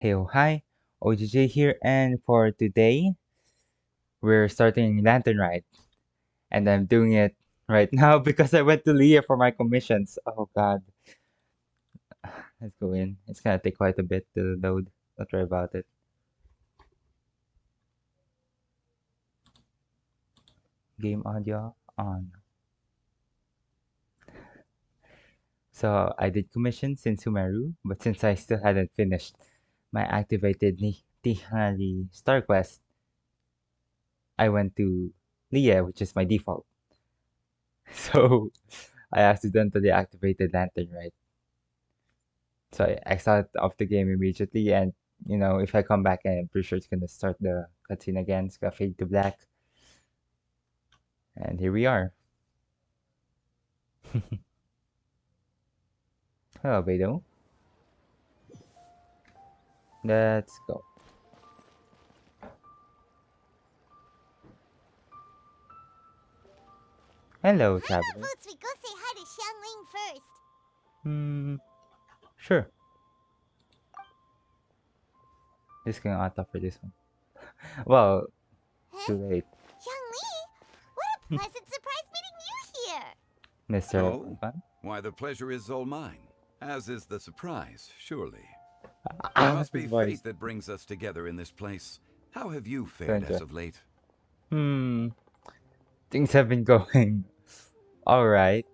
Hey, oh, hi, OGJ here, and for today, we're starting Lantern Ride, and I'm doing it right now because I went to Leah for my commissions. Oh God, let's go in. It's gonna take quite a bit to load. Don't worry about it. Game audio on. So I did commissions in Sumeru, but since I still hadn't finished my activated Tihari Star Quest, I went to Leah, which is my default. So I accidentally activated Lantern Ride. So I exit off the game immediately, and if I come back, I'm pretty sure it's gonna start the cutscene again. It's gonna fade to black, and here we are. Hello, Beidou. Let's go. Hello, How about traveler. votes we go say hi to Xiangling first? Hmm, sure. Just gonna auto for this one. Well, Huh? too late, Xiangli? What a pleasant surprise meeting you here! Mr. Oh, Fun. why the pleasure is all mine, as is the surprise, surely. It Ah, must his be voice. fate that brings us together in this place. How have you So fared enjoy. as of late? Hmm, things have been going all right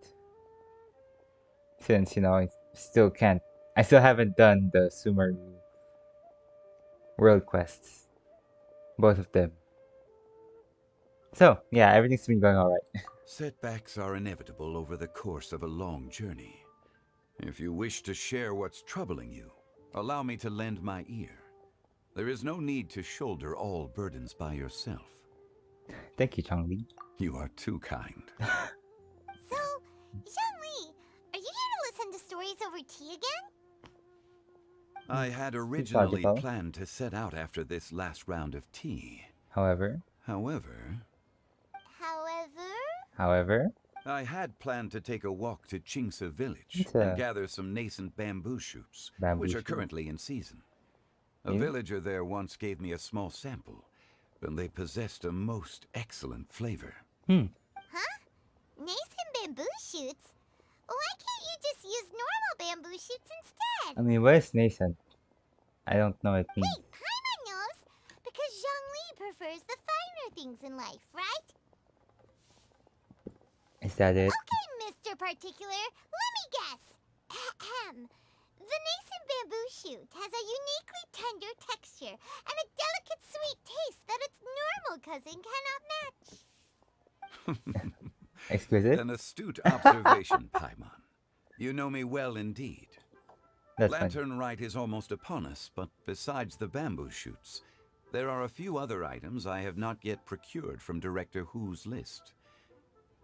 since I still can't. I still haven't done the Sumeru world quests, both of them. So, yeah, everything's been going all right. Setbacks are inevitable over the course of a long journey. If you wish to share what's troubling you, allow me to lend my ear. There is no need to shoulder all burdens by yourself. Thank you, Changli. You are too kind. So, Xiangli, are you here to listen to stories over tea again? I had Seems originally logical. planned to set out after this last round of tea. However, However, However, however, I had planned to take a walk to Chingsa village it's and a gather some nascent bamboo shoots, bamboo which are shoot. currently in season. A New? villager there once gave me a small sample, and they possessed a most excellent flavor. Hmm. huh? Nascent bamboo shoots? Why can't you just use normal bamboo shoots I instead? mean, what is nascent? I don't know what it means. Hey, Paimon knows! Because Zhongli prefers the finer things in life, right? Is that it? Okay, Mr. Particular, let me guess. Ahem. The nascent bamboo shoot has a uniquely tender texture and a delicate sweet taste that its normal cousin cannot match. Exquisite? An astute observation, Paimon. You know me well indeed. That's funny. Lantern Rite is almost upon us, but besides the bamboo shoots, there are a few other items I have not yet procured from Director Hu's list.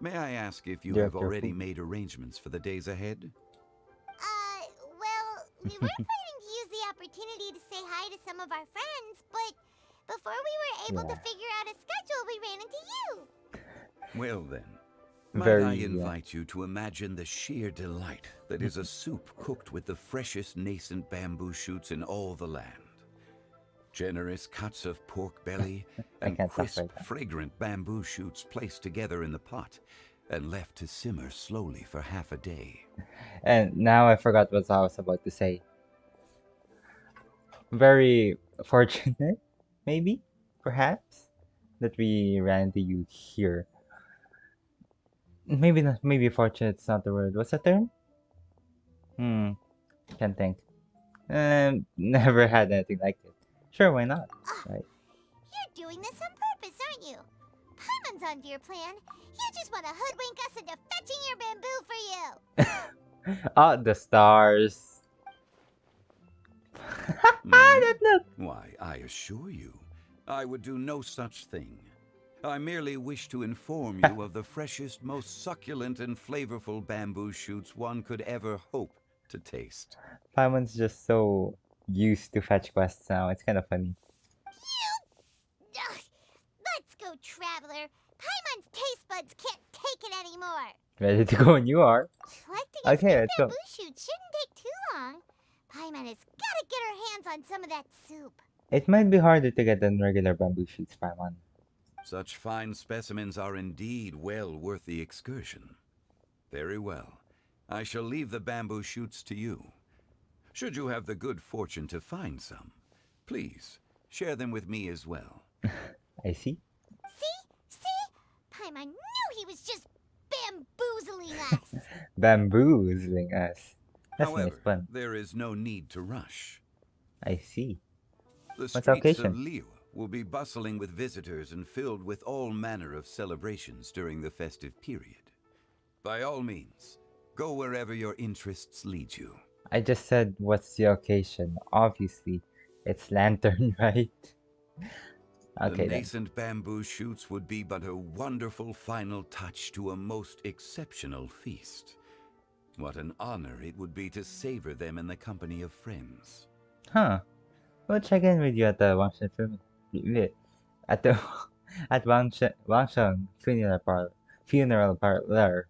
May I ask if you have Director already Who? made arrangements for the days ahead? Well, we were planning to use the opportunity to say hi to some of our friends, but before we were able to Yeah. figure out a schedule, we ran into you. Well then, might I Very, invite you to imagine the sheer delight that is a soup cooked with the freshest nascent bamboo shoots in all the land. Generous cuts of pork belly I and can't talk crisp, right now. fragrant bamboo shoots placed together in the pot and left to simmer slowly for half a day. And now I forgot what I was about to say. Very fortunate, maybe, perhaps, that we ran into you here. Maybe not. Maybe fortunate's not the word. What's the term? Hmm. Can't think. Never had anything like it. Sure, why not? Ah, Right. you're doing this on purpose, aren't you? Paimon's onto your plan. You just want to hoodwink us into fetching your bamboo for you. Ah, the stars. Hmm? That look. Why, I assure you, I would do no such thing. I merely wish to inform you of the freshest, most succulent and flavorful bamboo shoots one could ever hope to taste. Paimon's just so used to fetch quests now. It's kind of funny. Ugh, let's go, Traveler. Paimon's taste buds can't take it anymore. Ready to go when you are. Collecting a Okay, few let's go. bamboo shoots shouldn't take too long. Paimon has got to get her hands on some of that soup. It might be harder to get than regular bamboo shoots, Paimon. Such fine specimens are indeed well worth the excursion. Very well. I shall leave the bamboo shoots to you. Should you have the good fortune to find some, please share them with me as well. I see. See? Paimon knew he was just bamboozling us. Bamboozling us. That's nice However, fun. there is no need to rush. I see. The What's the streets of occasion? Liu will be bustling with visitors and filled with all manner of celebrations during the festive period. By all means, go wherever your interests lead you. I just said, what's the occasion? Obviously, it's lantern, right? The Okay then. nascent bamboo shoots would be but a wonderful final touch to a most exceptional feast. What an honor it would be to savor them in the company of friends. Huh. We'll check in with you at the Wangshan at the at Wangshan funeral parlor.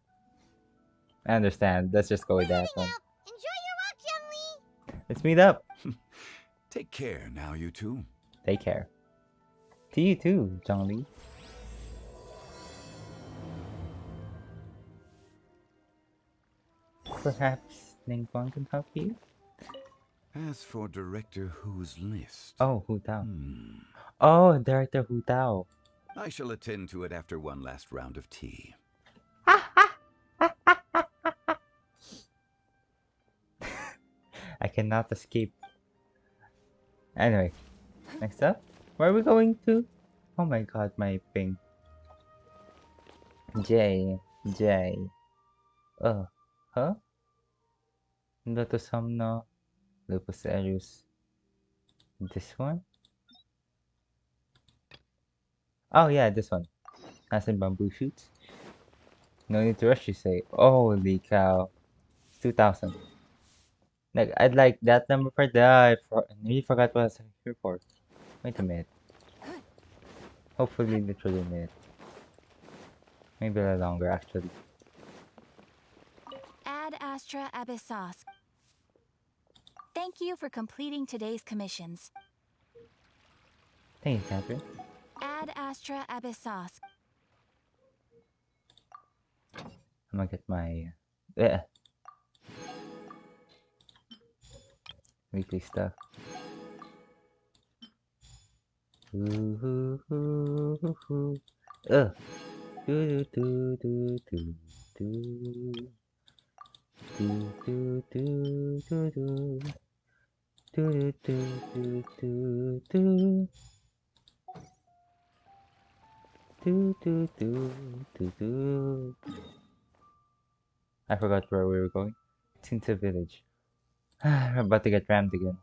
I understand. Let's just go with We're that heading one. out. Enjoy your walk, young Lee. Let's meet up. Take care now, you two. Take care. To you too, Zhongli. Perhaps Ningguang can help you? As for Director Hu's list, Oh, Hu Tao. Oh, Director Hu Tao. I shall attend to it after one last round of tea. I cannot escape. Anyway, next up, where are we going to? Oh my god, my ping. J. Huh? Lotus Somno, Lupus Aerius. This one? Oh yeah, this one. Has some bamboo shoots. No need to rush, you say. Holy cow. 2,000. Like, I'd like that number for that. I really forgot what I was here for. Wait a minute. Hopefully, literally a minute. Maybe a little longer, actually. Ad Astra Abyssos. Thank you for completing today's commissions. Thank you, Catherine. Ad Astra Abyssos. I'm gonna get my weekly stuff. Ugh. Do do do do do do do do do do do do do do do do. I forgot where we were going. It's into village. I'm about to get rammed again.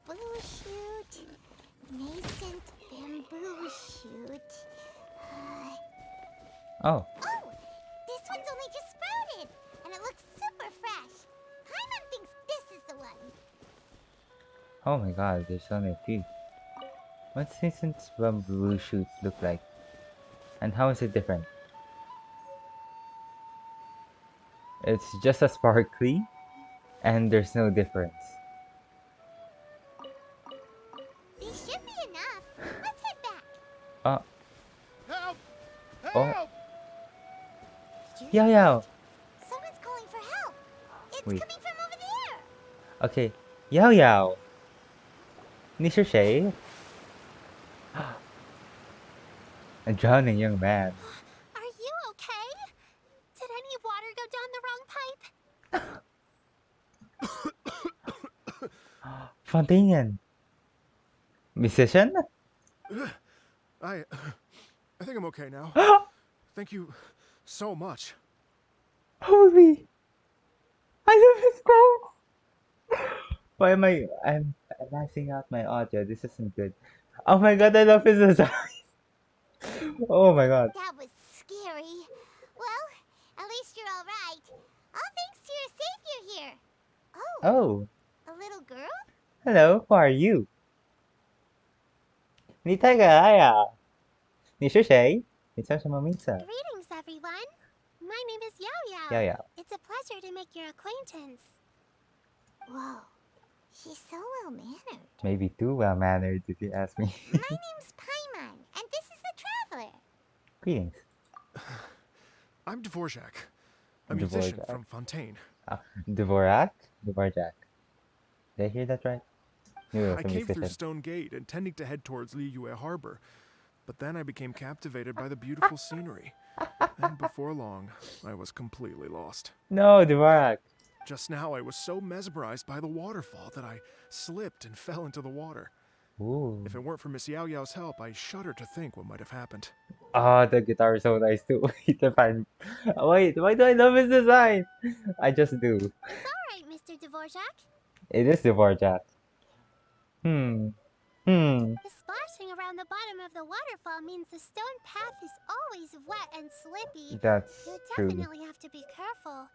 Bamboo shoot, nascent bamboo shoot. Oh, Oh, this one's only just sprouted, and it looks super fresh. Paimon thinks this is the one. oh my god, there's only a few. What's Vincent's bamboo shoot look like? And how is it different? It's just as sparkly, and there's no difference. These should be enough. Let's head back. Oh, Help! oh, Help! Did you hear Yaoyao! that? Someone's calling for help. It's Wait. coming from over there. Okay, Yaoyao! 你是谁? A drowning young man. Are you okay? Did any water go down the wrong pipe? Fontaine! Musician? I think I'm okay now. Thank you so much. Holy! I love his quote! Why am I'm maxing out my audio. This isn't good. Oh my god, I love his design. Oh my god. That was scary. Well, at least you're all right. All thanks to your savior here. Oh, Oh, a little girl? hello, who are you? 你太可爱啊！你是谁? Minsan siya maminsan. Greetings, everyone. My name is Yaoyao. Yaoyao. It's a pleasure to make your acquaintance. Whoa, she's so well-mannered. Maybe too well-mannered, if you ask me. My name's Paimon, and this is the Traveler. Greetings. I'm Dvorak, a musician Dvorak. from Fontaine. Dvorak? Dvorak. Did I hear that right? Knew it was I a came through musician. Stone Gate, intending to head towards Liyue Harbor, but then I became captivated by the beautiful scenery. And before long, I was completely lost. No, Dvorak. Just now, I was so mesmerized by the waterfall that I slipped and fell into the water. Ooh. If it weren't for Miss Yao Yao's help, I shudder to think what might have happened. Ah, the guitar is so nice too. Wait, wait, why do I love his design? I just do. It's all right, Mr. Dvorak. It is Dvorak. Hmm. Hmm. The splashing around the bottom of the waterfall means the stone path is always wet and slippy. That's You true. definitely have to be careful.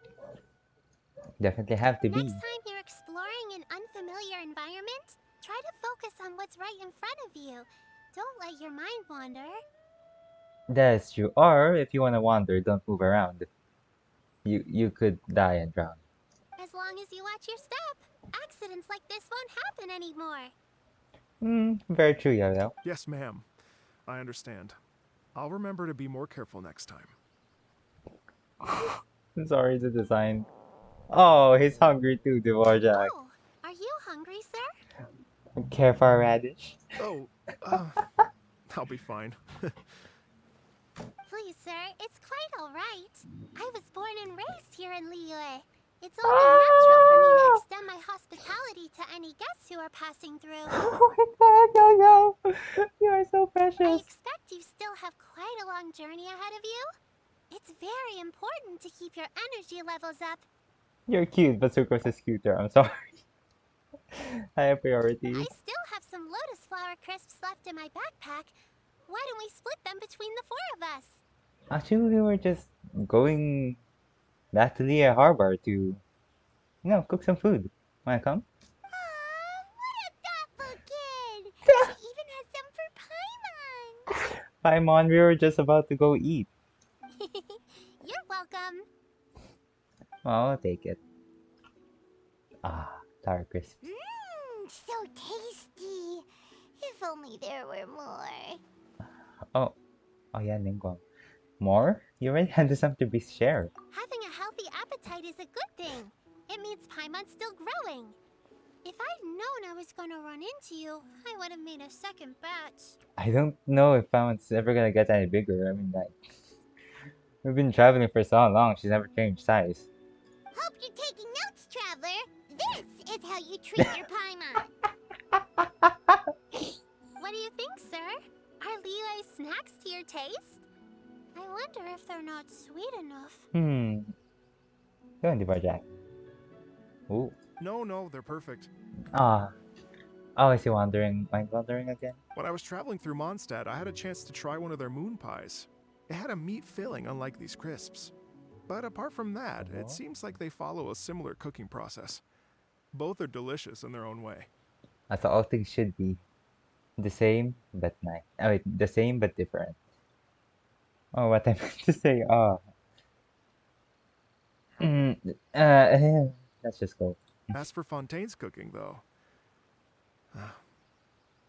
Definitely have to be. Next time you're exploring an unfamiliar environment, try to focus on what's right in front of you. Don't let your mind wander. That's true. Or if you want to wander, don't move around. You could die and drown. As long as you watch your step, accidents like this won't happen anymore. Hmm. Very true, Yo-Yo. Yes, ma'am. I understand. I'll remember to be more careful next time. I'm sorry, the design. Oh, he's hungry too, Dvorak. Oh, are you hungry, sir? Care for a radish? Oh, I'll be fine. Please, sir, it's quite all right. I was born and raised here in Liyue. It's only natural for me to extend my hospitality to any guests who are passing through. Oh my god, Yo-Yo! You are so I precious. expect you still have quite a long journey ahead of you. It's very important to keep your energy levels up. You're cute, but Sucrose is cuter. I'm sorry. I have I priorities. still have some lotus flower crisps left in my backpack. Why don't we split them between the four of us? Actually, we were just going back to the harbor to, cook some food. Wanna come? Aw, what a thoughtful kid! She even has some for Paimon! Hi, Mon. We were just about to go eat. You're welcome. I'll take it. Ah, sour crisps. Mmm, so tasty. If only there were more. Oh, yeah, Ningguang. More? You already had some to be shared. Having a healthy appetite is a good thing. It means Paimon's still growing. If I'd known I was gonna run into you, I would have made a second batch. I don't know if Pamon's ever gonna get any bigger. I mean, like, we've been traveling for so long, she's never changed size. Hope you're taking notes, Traveler. This is how you treat your Paimon. What do you think, sir? Are Liyue's snacks to your taste? I wonder if they're not sweet enough. Go on, Dvorak. Ooh. No, they're perfect. Ah. Oh, is he wandering? Mind wandering again? When I was traveling through Mondstadt, I had a chance to try one of their moon pies. It had a meat filling, unlike these crisps. But apart from that, Oh. it seems like they follow a similar cooking process. Both are delicious in their own way. That's all things should be. The same, but nice. Oh, wait, the same, but different. Oh, what I meant to say. Oh. Let's just go. As for Fontaine's cooking, though,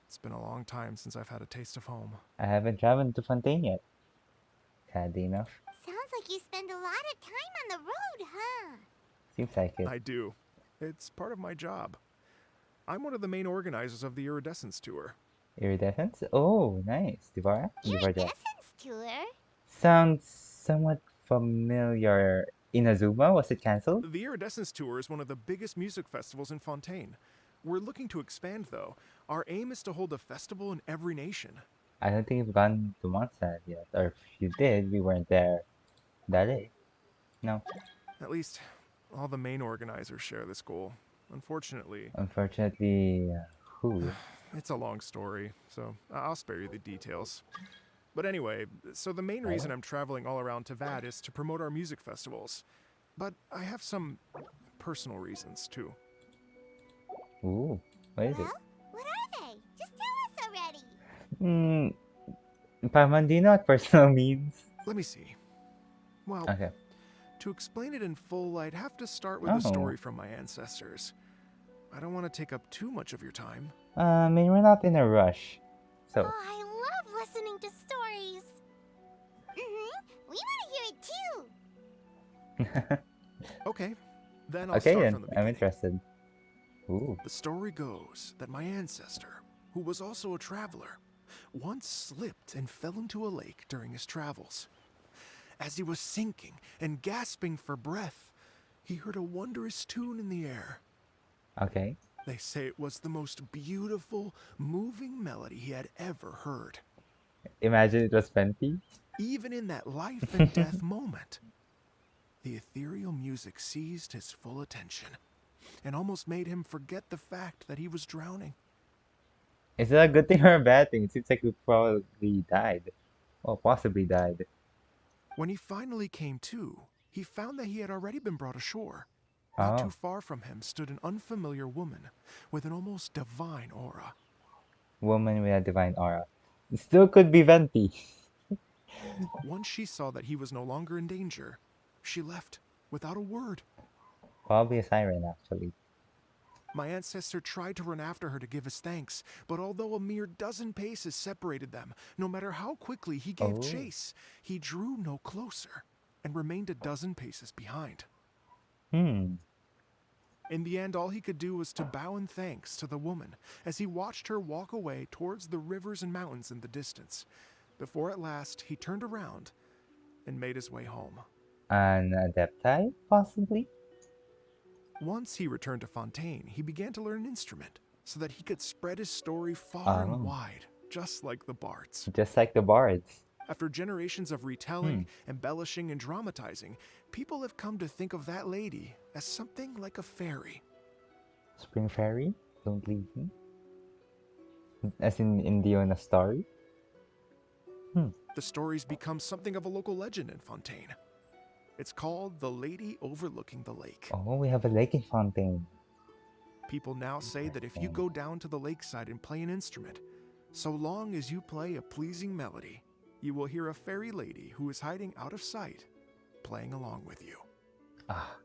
it's been a long time since I've had a taste of home. I haven't traveled to Fontaine yet. Sadly enough. Sounds like you spend a lot of time on the road, huh? Seems like it. I do. It's part of my job. I'm one of the main organizers of the Iridescence Tour. Iridescence? Oh, nice. Dvorak? Dvorak. Iridescence tour? Sounds somewhat familiar. Inazuma? Was it cancelled? The Iridescence Tour is one of the biggest music festivals in Fontaine. We're looking to expand, though. Our aim is to hold a festival in every nation. I don't think we've gone to Mondstadt yet. Or if you did, we weren't there that day. No. At least, all the main organizers share this goal. Unfortunately, Unfortunately, who? it's a long story, so I'll spare you the details. But anyway, so the main reason I'm traveling all around Tavad is to promote our music festivals. But I have some personal reasons, too. Ooh, what is it? Well, what are they? Just tell us already. Paimon, do you know what personal means? Let me see. Well, Okay. to explain it in full, I'd have to start with a Oh. story from my ancestors. I don't want to take up too much of your time. I mean, we're not in a rush. So, Oh, I love listening to stories. We want to hear it too. Okay, then I'll okay start then. from the I'm beginning. interested. Ooh. The story goes that my ancestor, who was also a traveler, once slipped and fell into a lake during his travels. As he was sinking and gasping for breath, he heard a wondrous tune in the air. Okay. They say it was the most beautiful, moving melody he had ever heard. Imagine it was Fenty. Even in that life and death moment, the ethereal music seized his full attention and almost made him forget the fact that he was drowning. Is it a good thing or a bad thing? It seems like we probably died. Well, possibly died. When he finally came to, he found that he had already been brought ashore. Not too Oh. far from him stood an unfamiliar woman with an almost divine aura. Woman with a divine aura. It still could be Venti. Once she saw that he was no longer in danger, she left without a word. Probably a siren, actually. My ancestor tried to run after her to give his thanks, but although a mere dozen paces separated them, no matter how quickly he gave Oh. chase, he drew no closer and remained a dozen paces behind. Hmm. In the end, all he could do was to bow in thanks to the woman as he watched her walk away towards the rivers and mountains in the distance, before at last he turned around and made his way home. An adepti, possibly? Once he returned to Fontaine, he began to learn an instrument so that he could spread his story far and Oh. wide, just like the bards. Just like the bards. After generations of Hmm. retelling, embellishing, and dramatizing, people have come to think of that lady as something like a fairy. Spring Fairy? Don't leave me. As in Indiana story? Hmm. The story's become something of a local legend in Fontaine. It's called The Lady Overlooking the Lake. Oh, we have a lake in Fontaine. People now say that if you go down to the lakeside and play an instrument, so long as you play a pleasing melody, you will hear a fairy lady who is hiding out of sight, playing along with you. Ah.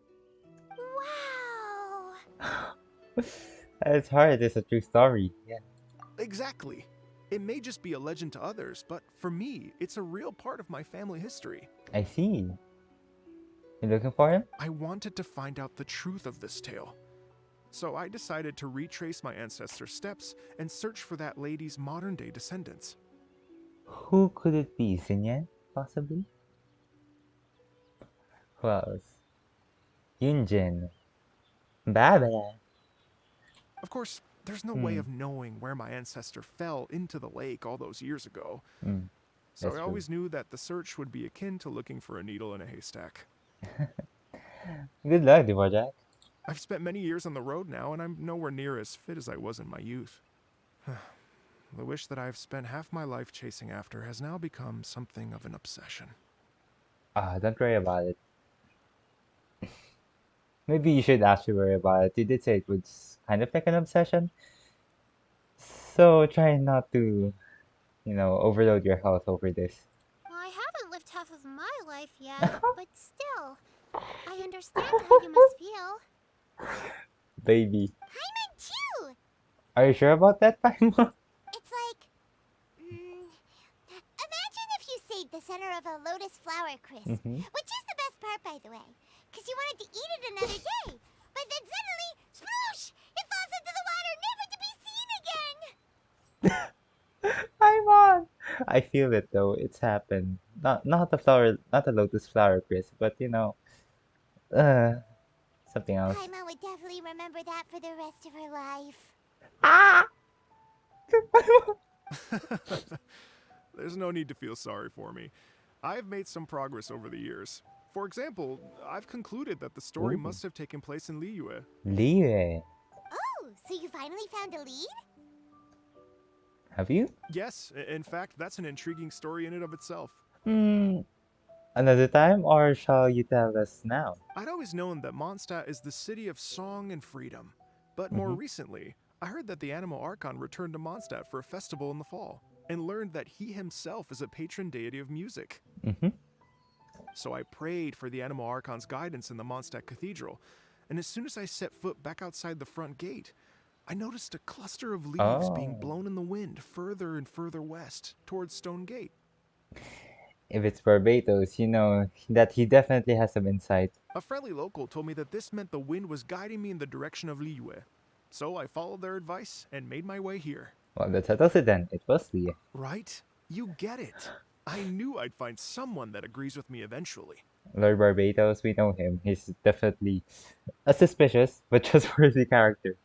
Wow. It's hard. It's a true story. Yeah. Exactly. It may just be a legend to others, but for me, it's a real part of my family history. I see. You looking for him? I wanted to find out the truth of this tale. So I decided to retrace my ancestors' steps and search for that lady's modern-day descendants. Who could it be? Xinyan? Possibly? Who else? Yunjin. Baba. Of course, there's no way Hmm. of knowing where my ancestor fell into the lake all those years ago. Hmm. So That's I true. always knew that the search would be akin to looking for a needle in a haystack. Good luck, Dvorak. I've spent many years on the road now, and I'm nowhere near as fit as I was in my youth. The wish that I've spent half my life chasing after has now become something of an obsession. Ah, don't worry about it. Maybe you should actually worry about it. You did say it was kind of like an obsession. So try not to, overload your health over this. I haven't lived half of my life yet, but still, I understand how you must feel. Baby. Paimon too! Are you sure about that, Paimon? It's like, imagine if you saved the center of a lotus flower, Chris. Mm-hmm. Which is the best part, by the way. Because you wanted to eat it another day. But then suddenly, sploosh! It falls into the water, never to be seen again! Paimon! I feel it though. It's happened. Not the flower, not the lotus flower, Chris, but uh, something else. Paimon would definitely remember that for the rest of her life. Ah! There's no need to feel sorry for me. I've made some progress over the years. For example, I've concluded that the story Ooh. must have taken place in Liyue. Liyue. Oh, so you finally found a lead? Have you? Yes, in fact, that's an intriguing story in and of itself. Hmm. Another time, or shall you tell us now? I'd always known that Mondstadt is the city of song and freedom, but more Mm-hmm. recently, I heard that the Animal Archon returned to Mondstadt for a festival in the fall. and learned that he himself is a patron deity of music. Mm-hmm. So I prayed for the Animal Archon's guidance in the Mondstadt Cathedral, and as soon as I set foot back outside the front gate, I noticed a cluster of leaves being Oh. blown in the wind further and further west, towards Stone Gate. If it's Barbados, you know that he definitely has some insight. A friendly local told me that this meant the wind was guiding me in the direction of Liyue. So I followed their advice and made my way here. Well, that settles it then. It was Lee. Right? You get it. I knew I'd find someone that agrees with me eventually. Lord Barbados, we know him. He's definitely a suspicious but trustworthy character.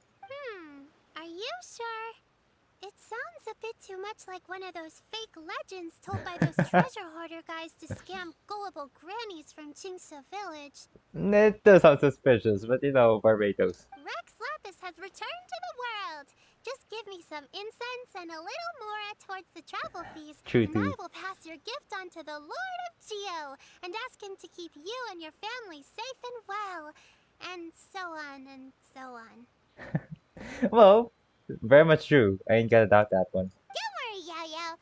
Are you sure? It sounds a bit too much like one of those fake legends told by those treasure hoarder guys to scam gullible grannies from Chingsa village. It does sound suspicious, but you know, Barbados. Rex Lapis has returned to the world. Just give me some incense and a little more towards the travel fees, True and I too. will pass your gift on to the Lord of Geo and ask him to keep you and your family safe and well. And so on and so on. Well, very much true. I ain't gonna doubt that one. Don't worry, Yaoyao.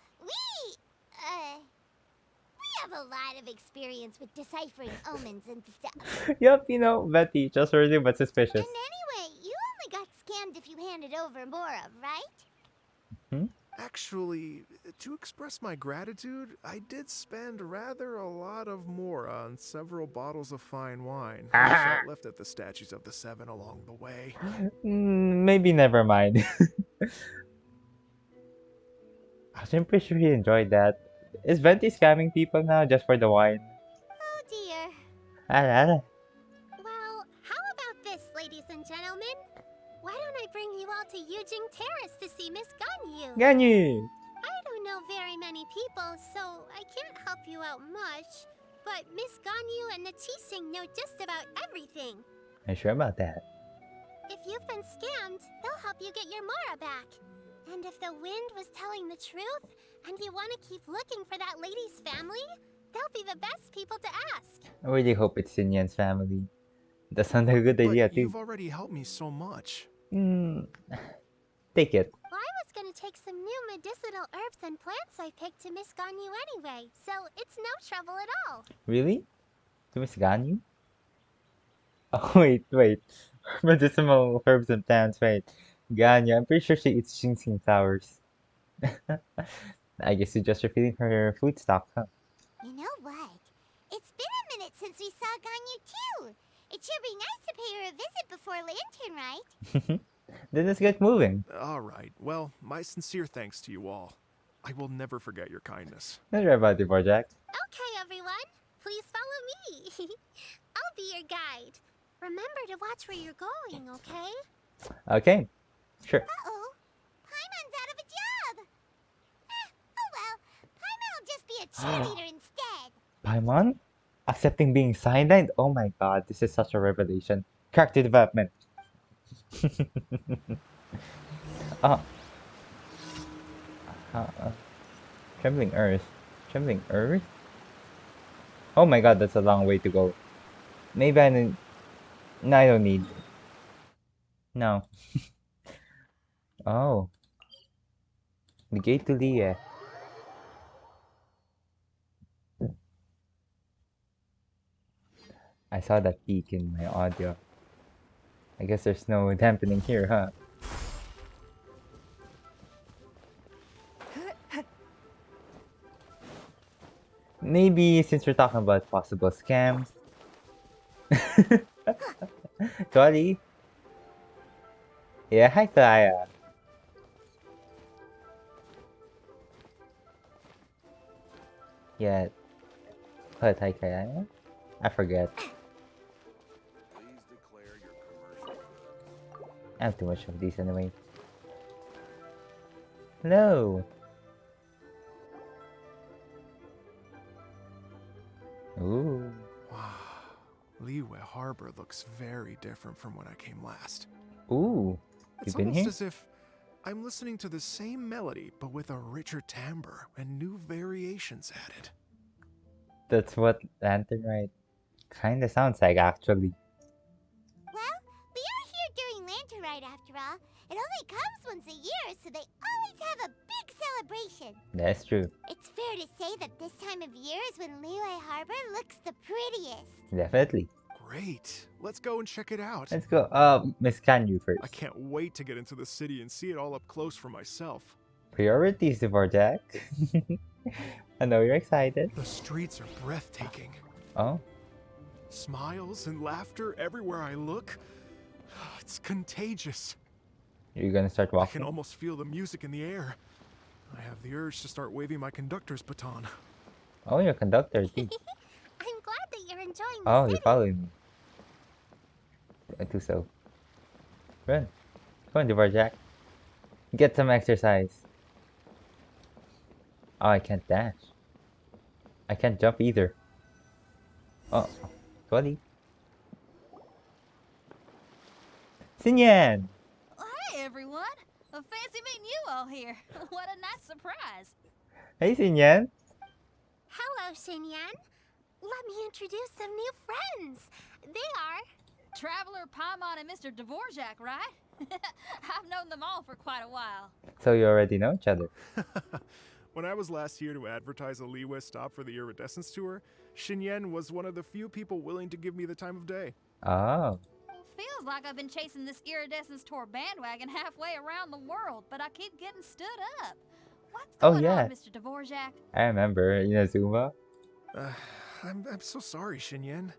We have a lot of experience with deciphering omens and stuff. Yup, you know, Betty, trustworthy but suspicious. And anyway, you only got scammed if you handed over Mora, right? Hmm? Actually, to express my gratitude, I did spend rather a lot of more on several bottles of fine wine, which I left at the statues of the Seven along the way. Maybe never mind. I'm pretty sure he enjoyed that. Is Venti scamming people now just for the wine? Oh dear. Ah, Well, how about this, ladies and gentlemen? Why don't I bring you all to Yujing Terrace to see Miss Ganyu? Ganyu! I don't know very many people, so I can't help you out much. But Miss Ganyu and the Chising know just about everything. I'm sure about that. If you've been scammed, they'll help you get your Mora back. And if the wind was telling the truth, and you want to keep looking for that lady's family, they'll be the best people to ask. I really hope it's Sinyan's family. That sounds like a good idea But too. you've already helped me so much. Take it. Well, I was gonna take some new medicinal herbs and plants I picked to Miss Ganyu anyway, so it's no trouble at all. Really? To Miss Ganyu? Oh, wait. Medicinal herbs and plants, wait. Ganyu, I'm pretty sure she eats ginseng flowers. I guess you're just refilling her food stock, huh? You know what? It's been a minute since we saw Ganyu too. It should be nice to pay her a visit before Lantern, right? Then let's get moving. All right. Well, my sincere thanks to you all. I will never forget your kindness. Not sure about the project. Okay, everyone. Please follow me. I'll be your guide. Remember to watch where you're going, okay? Okay, sure. Uh-oh. Paimon's out of a job. Oh well. Paimon will just be a cheerleader instead. Paimon? Accepting being sidelined? Oh my god, this is such a revelation. Character development. uh, uh, Trembling Earth. Trembling Earth? Oh my god, that's a long way to go. Maybe I need... No, I don't need. No. Oh. The gate to Lia. I saw that peak in my audio. I guess there's no dampening here, huh? Maybe since we're talking about possible scams. Sorry. Yeah, hi Clara. Yeah. What, hi Clara? I forget. Please declare your commercial goods. I have too much of these anyway. Hello. Ooh. Wow. Liyue Harbor looks very different from when I came last. Ooh. It's You've been almost here? as if I'm listening to the same melody, but with a richer timbre and new variations added. That's what Lantern Rite kinda sounds like, actually. Well, we are here during Lantern Rite after all. It only comes once a year, so they always have a big celebration. That's true. It's fair to say that this time of year is when Liyue Harbor looks the prettiest. Definitely. Great. Let's go and check it out. Let's go. Miss Kanyu first. I can't wait to get into the city and see it all up close for myself. Priorities, Dvorak. I know you're excited. The streets are breathtaking. Oh, Smiles and laughter everywhere I look. It's contagious. you're gonna start I walking? can almost feel the music in the air. I have the urge to start waving my conductor's baton. Oh, you're a conductor too. I'm glad that you're enjoying the Oh, city. you're following me. I do so. Run. Come on, Dvorak. Get some exercise. Oh, I can't dash. I can't jump either. Oh, sorry. Xinyan! Hey, everyone. Fancy meeting you all here. What a nice surprise. Hey, Xinyan! Hello, Xinyan. Let me introduce some new friends. They are... Traveler Paimon and Mr. Dvorak, right? I've known them all for quite a while. So you already know each other. When I was last here to advertise a Liyue stop for the Iridescence Tour, Xinyan was one of the few people willing to give me the time of day. Oh, Feels like I've been chasing this Iridescence Tour bandwagon halfway around the world, but I keep getting stood up. What's Oh, going yeah. on, Mr. Dvorak? I remember Inazuma. I'm so sorry, Xinyan.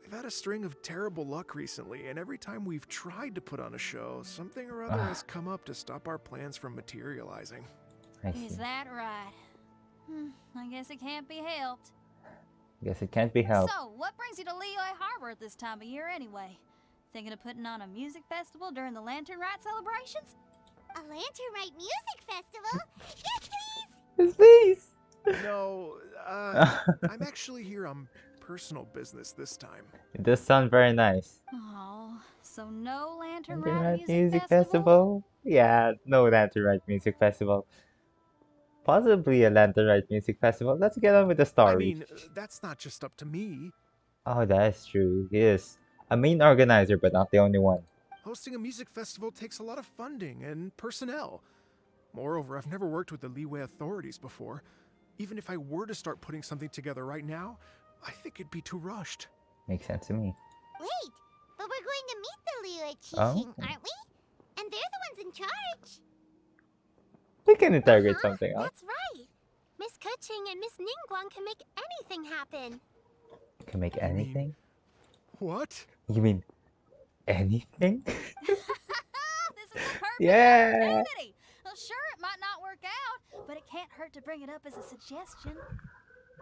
We've had a string of terrible luck recently, and every time we've tried to put on a show, something or other has come up to stop our plans from materializing. I see. Is that right? I guess it can't be helped. Guess it can't be helped. So, what brings you to Liyue Harbor at this time of year anyway? Thinking of putting on a music festival during the Lantern Rite celebrations? A Lantern Rite Music Festival? Yes, please! Yes, please! No, I'm actually here on personal business this time. It does sound very nice. Oh, so no Lantern Lantern Rite Rite Music Festival? Yeah, no Lantern Rite Music Festival. Possibly a Lantern Rite Music Festival. Let's get on with the story. I mean, that's not just up to me. Oh, that's true. He is a main organizer, but not the only one. Hosting a music festival takes a lot of funding and personnel. Moreover, I've never worked with the Liyue authorities before. Even if I were to start putting something together right now, I think it'd be too rushed. Makes sense to me. Wait, but we're going to meet the Liyue Oh. Qixing, aren't we? And they're the ones in charge. We can interrogate something else. That's right. Miss Kuching and Miss Ningguang can make anything happen. Can make mean- anything? What? You mean anything? This is the perfect Yeah. opportunity. Well, sure, it might not work out, but it can't hurt to bring it up as a suggestion.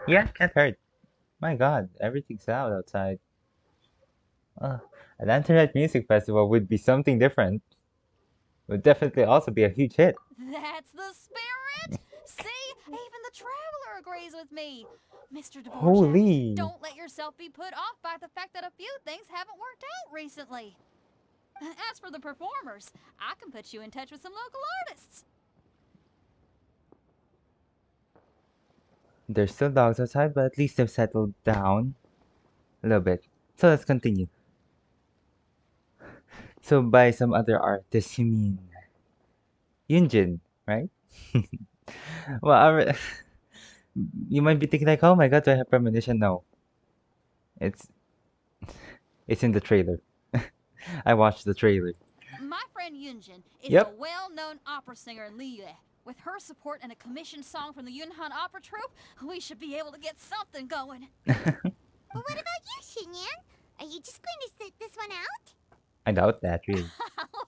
Yeah, can't hurt. My god, everything's loud outside. A Lantern Rite Music Festival would be something different. Would definitely also be a huge hit. That's the spirit! See? Even the Traveler agrees with me. Mr. Dvorak, Holy. don't let yourself be put off by the fact that a few things haven't worked out recently. As for the performers, I can put you in touch with some local artists. There's still dogs outside, but at least they've settled down a little bit. So let's continue. So by some other artists, you mean Yunjin, right? Well, you might be thinking like, oh my god, do I have premonition? No. It's in the trailer. I watched the trailer. My friend Yunjin is Yep. a well-known opera singer in Liyue. With her support and a commissioned song from the Yunhan Opera Troupe, we should be able to get something going. But what about you, Xinyan? Are you just going to sit this one out? I doubt that, really.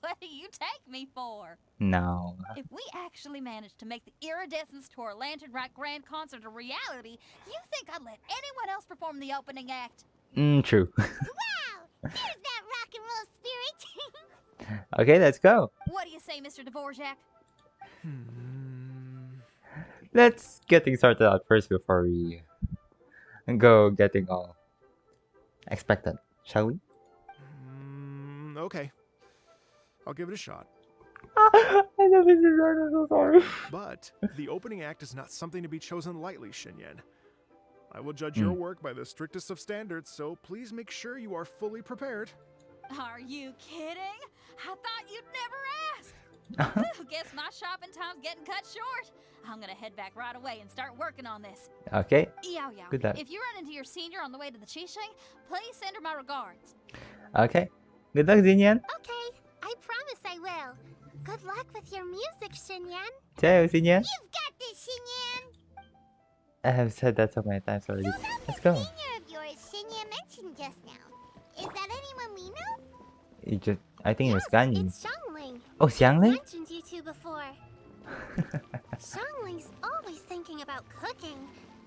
What do you take me for? No. If we actually manage to make the Iridescence Tour Lantern Rite Grand Concert a reality, you think I'd let anyone else perform the opening act? True. Wow! There's that rock and roll spirit! Okay, let's go. What do you say, Mr. Dvorak? Let's get things started out first before we go getting all expectant, shall we? Okay. I'll give it a shot. I know this is right, I'm so sorry. But the opening act is not something to be chosen lightly, Xinyan. I will judge your work by the strictest of standards, so please make sure you are fully prepared. Are you kidding? I thought you'd never ask. Guess my shopping time's getting cut short. I'm gonna head back right away and start working on this. Okay. Yao Yao, Good luck. if you run into your senior on the way to the Qixing, please send her my regards. Okay. Good luck, Xinyan. Okay, I promise I will. Good luck with your music, Xinyan. Ciao, Xinyan. You've got this, Xinyan. I have said that so many times already. So about Let's the go. senior of yours Xinyan mentioned just now. Is that anyone we know? I think it was Yes, Ganyu. it's Xiangling. Oh, Xiangling? Mentioned you two before. Xiangling's always thinking about cooking.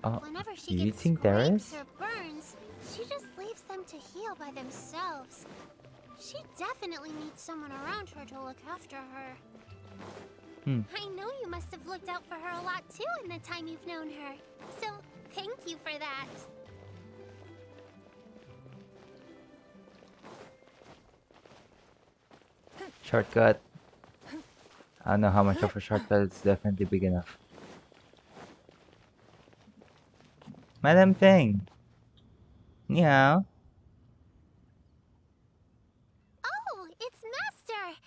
Oh, Whenever do she you gets think there scrapes is? or burns, she just leaves them to heal by themselves. She definitely needs someone around her to look after her. I know you must have looked out for her a lot too in the time you've known her. So, thank you for that. Shortcut. I don't know how much of a shortcut. It's definitely big enough. Madam Ping. Ni hao. Oh, it's Master!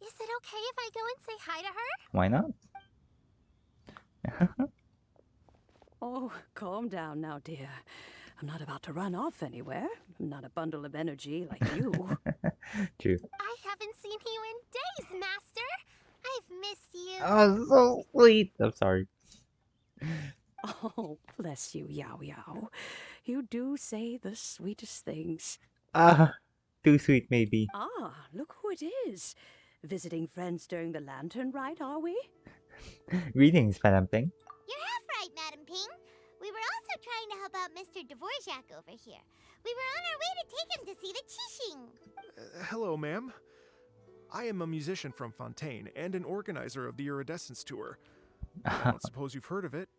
Is it okay if I go and say hi to her? Why not? Oh, calm down now, dear. I'm not about to run off anywhere. I'm not a bundle of energy like you. True. I haven't seen you in days, Master! I've missed you. Oh, so sweet. I'm sorry. Oh, bless you, Yao Yao. You do say the sweetest things. Too sweet maybe. Ah, look who it is. Visiting friends during the lantern rite, are we? Greetings, Madam Ping. You're half right, Madam Ping. We were also trying to help out Mr. Dvorak over here. We were on our way to take him to see the Qixing. Hello, ma'am. I am a musician from Fontaine and an organizer of the Iridescence Tour. I don't suppose you've heard of it.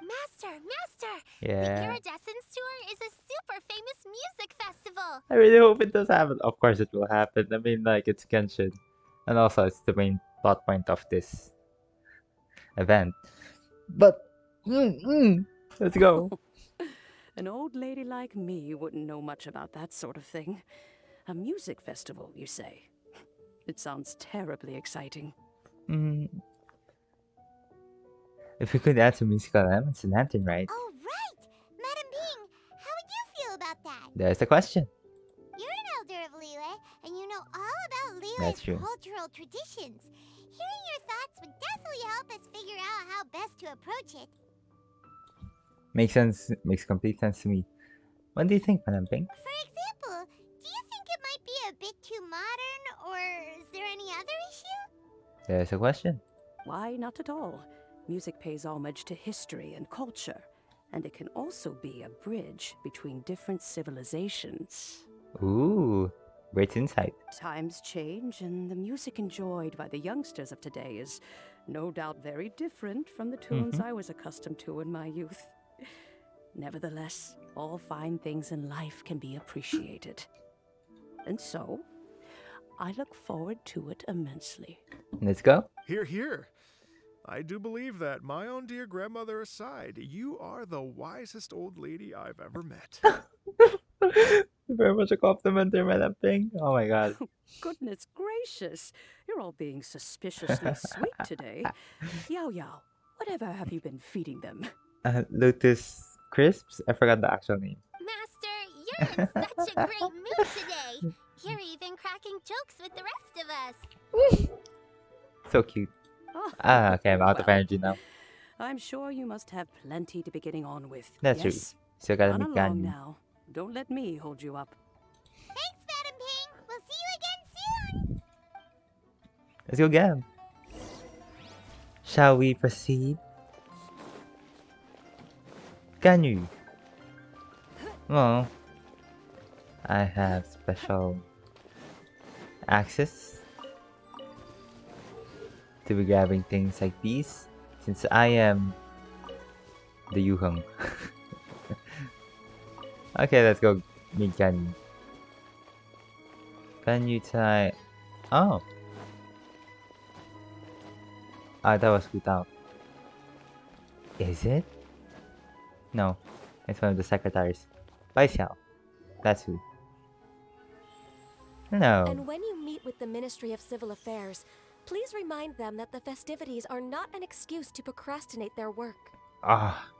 Master! The Yeah. Iridescence Tour is a super famous music festival. I really hope it does happen. Of course it will happen. I mean, like, it's Genshin. And also, it's the main plot point of this event. But, let's go. An old lady like me wouldn't know much about that sort of thing. A music festival, you say? It sounds terribly exciting. If we could add some musical elements to Lantern, right? Oh, right! Madam Ping, how would you feel about that? There's the question. You're an elder of Liyue, and you know all about That's Liyue's true. cultural traditions. Hearing your thoughts would definitely help us figure out how best to approach it. Makes sense. Makes complete sense to me. What do you think, Madam Ping? For example, do you think it might be a bit too modern, or is there any other issue? There's a question. Why, not at all. Music pays homage to history and culture, and it can also be a bridge between different civilizations. Ooh, great insight. Times change, and the music enjoyed by the youngsters of today is no doubt very different from the tunes I was accustomed to in my youth. Nevertheless, all fine things in life can be appreciated. And so, I look forward to it immensely. Let's go. Hear, hear. I do believe that, my own dear grandmother aside, you are the wisest old lady I've ever met. Very much a compliment there, Madam Ping. Oh my god. Goodness gracious, you're all being suspiciously sweet today. Yao Yao, whatever have you been feeding them? Lotus Crisps? I forgot the actual name. Master, you're in such a great mood today. You're even cracking jokes with the rest of us. So cute. Oh, Okay, I'm out of well, energy now. I'm sure you must have plenty to be getting on with. That's true. yes? Still gotta Run meet along Ganyu. now. Don't let me hold you up. Thanks, Madam Ping. We'll see you again soon. Let's go get him. Shall we proceed? Ganyu. Well, I have special access to be grabbing things like these since I am the Yuheng. Okay, let's go meet Ganyu. Ganyu Tai. Oh. Ah, that was Hu Tao. Is it? No, it's one of the secretaries. Bai Xiao. That's who. Hello. And when you meet with the Ministry of Civil Affairs, Please remind them that the festivities are not an excuse to procrastinate their work. Ah,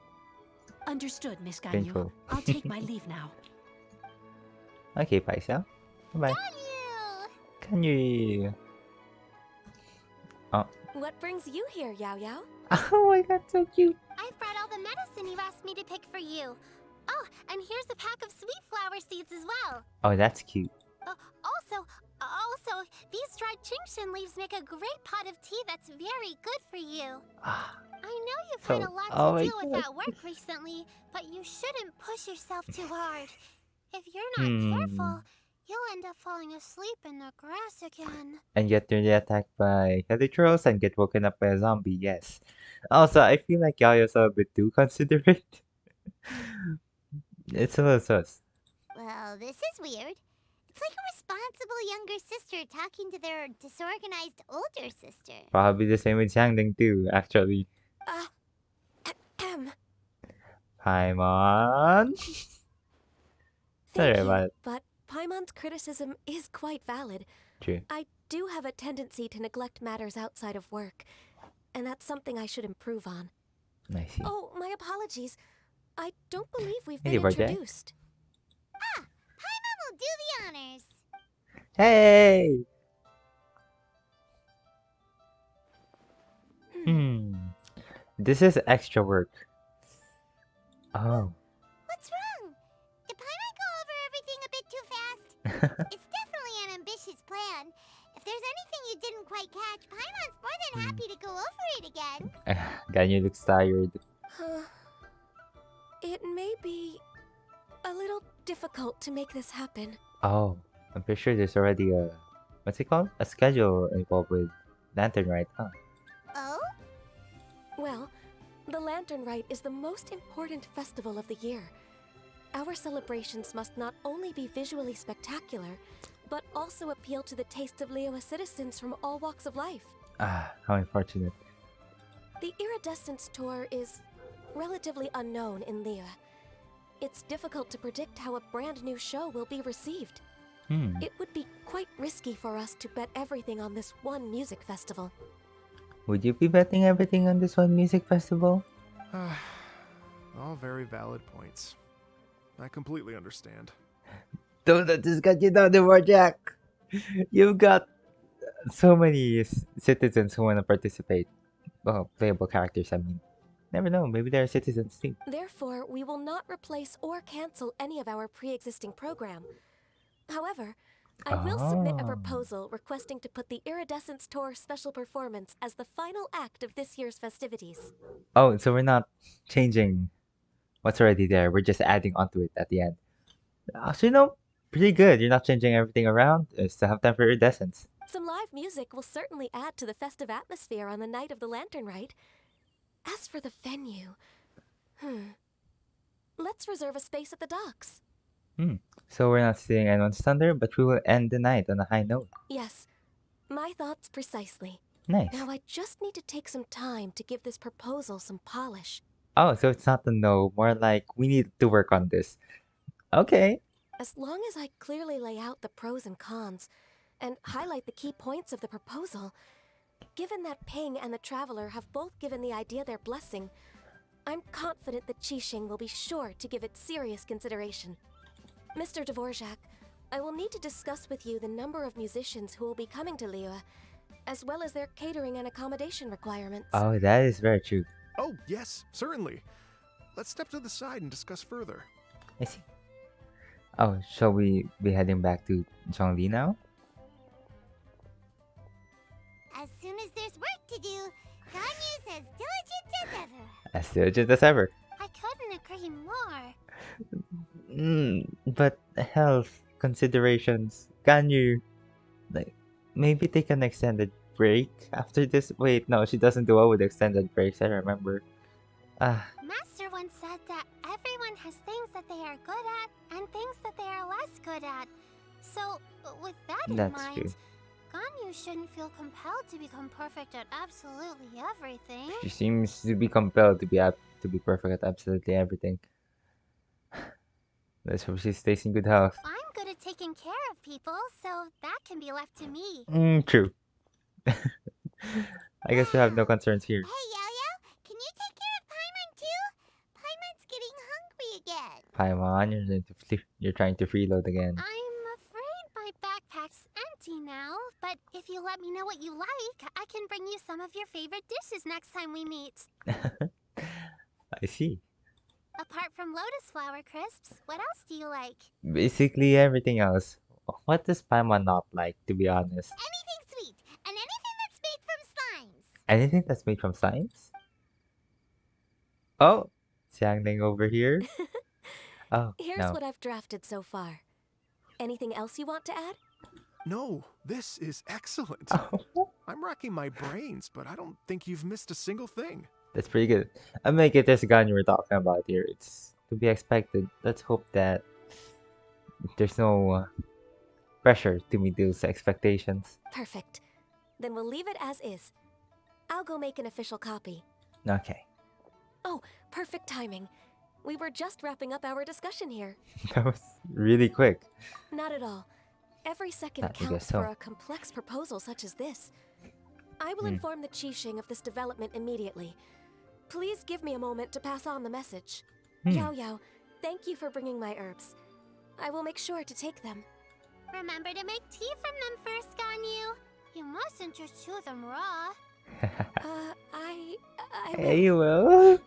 Understood, Miss Ganyu. painful. I'll take my leave now. Okay, Paisa. Bye-bye. Ganyu! Can you... Oh. What brings you here, Yaoyao? Oh my god, so cute. I've brought all the medicine you asked me to pick for you. Oh, and here's a pack of sweet flower seeds as well. Oh, that's cute. Also, these dried genshin leaves make a great pot of tea that's very good for you. Ah, I know you've So- had a lot oh to my deal with God. at work recently, but you shouldn't push yourself too hard. If you're not careful, you'll end up falling asleep in the grass again. And get nearly attacked by Helitrals and get woken up by a zombie, yes. Also, I feel like Yaoya's a bit too considerate. It's a little sus. Well, this is weird. It's like a responsible younger sister talking to their disorganized older sister. Probably the same with Xiangling too, actually. Ahem. Paimon. Sorry Thank about you, it. but Paimon's criticism is quite valid. True. I do have a tendency to neglect matters outside of work, and that's something I should improve on. I see. Oh, my apologies. I don't believe we've Hey, been Barjack. introduced. Paimon will do the honors. Hey! This is extra work. Oh. What's wrong? Did Paimon go over everything a bit too fast? It's definitely an ambitious plan. If there's anything you didn't quite catch, Paimon's more than happy to go over it again. Ganyu looks tired. It may be a little difficult to make this happen. Oh, I'm pretty sure there's already a... What's it called? A schedule involved with Lantern, right? Huh. Oh? Well, the Lantern Rite is the most important festival of the year. Our celebrations must not only be visually spectacular, but also appeal to the tastes of Liyue citizens from all walks of life. Ah, how unfortunate. The Iridescence Tour is relatively unknown in Liyue. It's difficult to predict how a brand new show will be received. It would be quite risky for us to bet everything on this one music festival. Would you be betting everything on this one music festival? All very valid points. I completely understand. Don't let this get you down the more, Jack. You've got so many citizens who want to participate. Well, playable characters, I mean. Never know, maybe they're citizens too. Therefore, we will not replace or cancel any of our pre-existing program. However, I will submit a Oh. proposal requesting to put the Iridescence Tour special performance as the final act of this year's festivities. Oh, so we're not changing what's already there. We're just adding onto it at the end. Actually, no, pretty good. You're not changing everything around. Still have time for iridescence. Some live music will certainly add to the festive atmosphere on the night of the Lantern Rite. As for the venue, let's reserve a space at the docks. So we're not stealing anyone's thunder, but we will end the night on a high note. Yes, my thoughts precisely. Nice. Now I just need to take some time to give this proposal some polish. Oh, so it's not a no, more like we need to work on this. Okay. As long as I clearly lay out the pros and cons, and highlight the key points of the proposal, given that Ping and the Traveler have both given the idea their blessing, I'm confident that Qixing will be sure to give it serious consideration. Mr. Dvorak, I will need to discuss with you the number of musicians who will be coming to Liyue, as well as their catering and accommodation requirements. Oh, that is very true. Oh, yes, certainly. Let's step to the side and discuss further. I see. Oh, shall we be heading back to Zhongli now? As soon as there's work to do, Ganyu's as diligent as ever. As diligent as ever. I couldn't agree more. But health considerations. Can you, like, maybe take an extended break after this? Wait, no, she doesn't do well with extended breaks, I remember. Master once said that everyone has things that they are good at and things that they are less good at. So, with that in That's mind, true. Ganyu shouldn't feel compelled to become perfect at absolutely everything. She seems to be compelled to be perfect at absolutely everything. Let's hope she stays in good health. I'm good at taking care of people, so that can be left to me. True. I guess we have no concerns here. Hey, Yo-Yo, can you take care of Paimon too? Paimon's getting hungry again. Paimon, you're trying to freeload again. I'm afraid my backpack's empty now, but if you let me know what you like, I can bring you some of your favorite dishes next time we meet. I see. Apart from lotus flower crisps, what else do you like? Basically everything else. What does Paimon not like, to be honest? Anything sweet, and anything that's made from slimes. Anything that's made from science? Oh, Xiangling over here. Oh, Here's no. what I've drafted so far. Anything else you want to add? No, this is excellent. Oh, I'm racking my brains, but I don't think you've missed a single thing. that's pretty good. I make it this gun you were talking about here. It's to be expected. Let's hope that there's no pressure to meet those expectations. Perfect. Then we'll leave it as is. I'll go make an official copy. Okay. Oh, perfect timing. We were just wrapping up our discussion here. That was really quick. Not at all. Every second I guess counts so. for a complex proposal such as this. I will inform the Qixing of this development immediately. Please give me a moment to pass on the message. Yaoyao, thank you for bringing my herbs. I will make sure to take them. Remember to make tea from them first, Ganyu. You mustn't just chew them raw. I will. Hey, you will.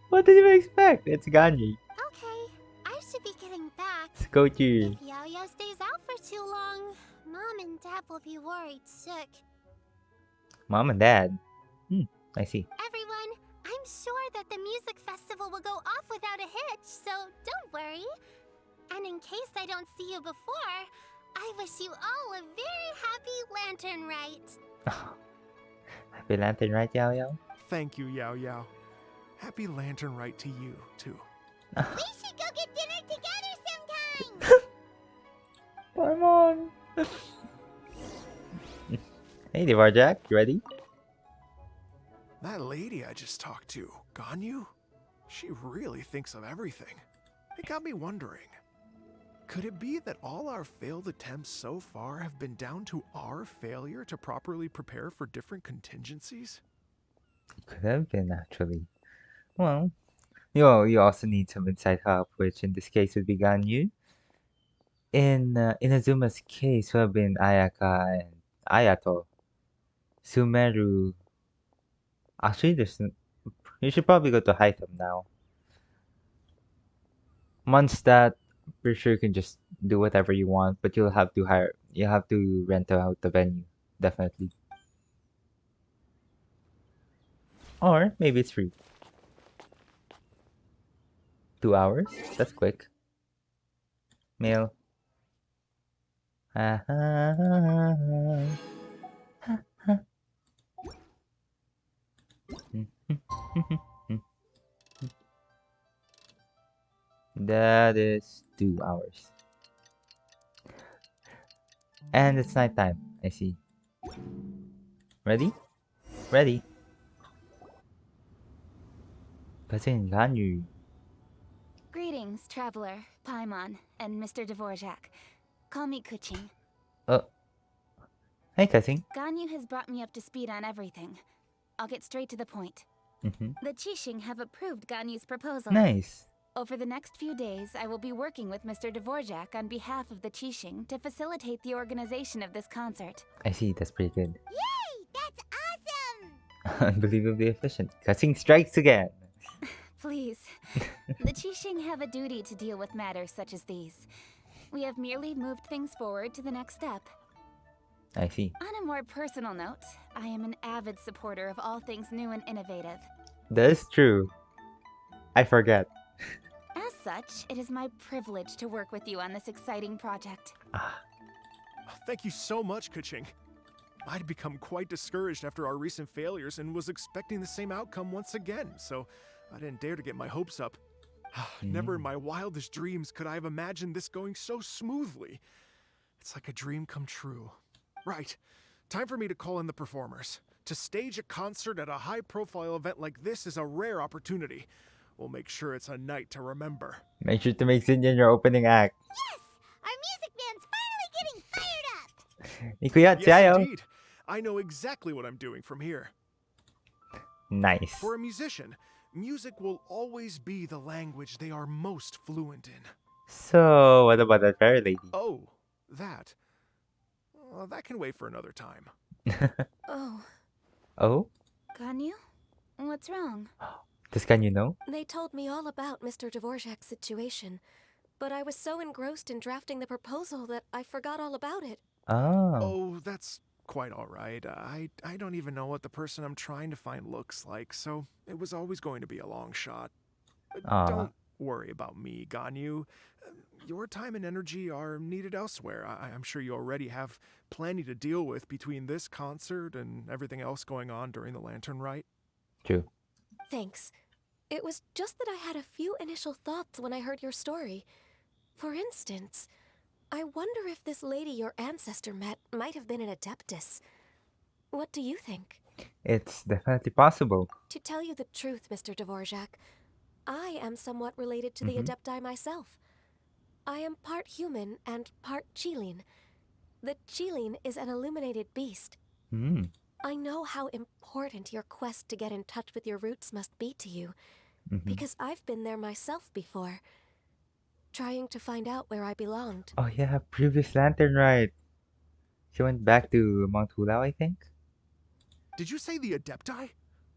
What did you expect? It's Ganyu. Okay, I should be getting back. It's Gochu. If Yo-Yo stays out for too long, Mom and Dad will be worried sick. Mom and Dad. I see. Everyone, I'm sure that the music festival will go off without a hitch, so don't worry. And in case I don't see you before, I wish you all a very happy lantern rite. Happy Lantern, right, Yao Yao? Thank you, Yao Yao. Happy Lantern Rite to you, too. We should go get dinner together sometime. Come on. Hey, Dvorak, you ready? That lady I just talked to, Ganyu, she really thinks of everything. It got me wondering, could it be that all our failed attempts so far have been down to our failure to properly prepare for different contingencies? Could have been, actually. Well, you also need some inside help, which in this case would be Ganyu. In Inazuma's case, would have been Ayaka and Ayato. Sumeru. Actually, you should probably go to Hytham now. Mondstadt, pretty sure you can just do whatever you want, but you'll have to rent out the venue, definitely. Or maybe it's free. 2 hours? That's quick. Mail. That is 2 hours. And it's nighttime, I see. Ready? Ready. Cousin Ganyu. Greetings, traveler, Paimon, and Mr. Dvorak. Call me Kuching. Hey, cousin. Ganyu has brought me up to speed on everything. I'll get straight to the point. The Qixing have approved Ganyu's proposal. Nice. Over the next few days, I will be working with Mr. Dvorak on behalf of the Qixing to facilitate the organization of this concert. I see, that's pretty good. Yay! That's awesome! Unbelievably efficient. Cousin strikes again. Please. The Qixing have a duty to deal with matters such as these. We have merely moved things forward to the next step. I see. On a more personal note, I am an avid supporter of all things new and innovative. That is true. I forget. As such, it is my privilege to work with you on this exciting project. Thank you so much, Kuching. I'd become quite discouraged after our recent failures and was expecting the same outcome once again, so I didn't dare to get my hopes up. Never in my wildest dreams could I have imagined this going so smoothly. It's like a dream come true. Right. Time for me to call in the performers. To stage a concert at a high-profile event like this is a rare opportunity. We'll make sure it's a night to remember. Make sure to make Xinyan your opening act. Yes! Our music band's finally getting fired up! Ni Kuya, Yes, Yayo. indeed. I know exactly what I'm doing from here. Nice. For a musician, music will always be the language they are most fluent in. So, what about that fairy lady? Oh, that. Well, that can wait for another time. Oh, Oh? Ganyu? What's wrong? Does Ganyu know? they told me all about Mr. Dvorak's situation, but I was so engrossed in drafting the proposal that I forgot all about it. Oh. Oh, that's quite all right. I don't even know what the person I'm trying to find looks like, so it was always going to be a long shot. Aw. Don't worry about me, Ganyu. Your time and energy are needed elsewhere. I'm sure you already have plenty to deal with between this concert and everything else going on during the Lantern Rite. True. Thanks. It was just that I had a few initial thoughts when I heard your story. For instance, I wonder if this lady your ancestor met might have been an adeptus. What do you think? It's definitely possible. To tell you the truth, Mr. Dvorak, I am somewhat related to the Mhm. adepti myself. I am part human and part Qilin. The Qilin is an illuminated beast. Hmm. I know how important your quest to get in touch with your roots must be to you, Mhm. because I've been there myself before, trying to find out where I belonged. Oh yeah, previous lantern ride. She went back to Mount Hulao, I think. Did you say the Adepti?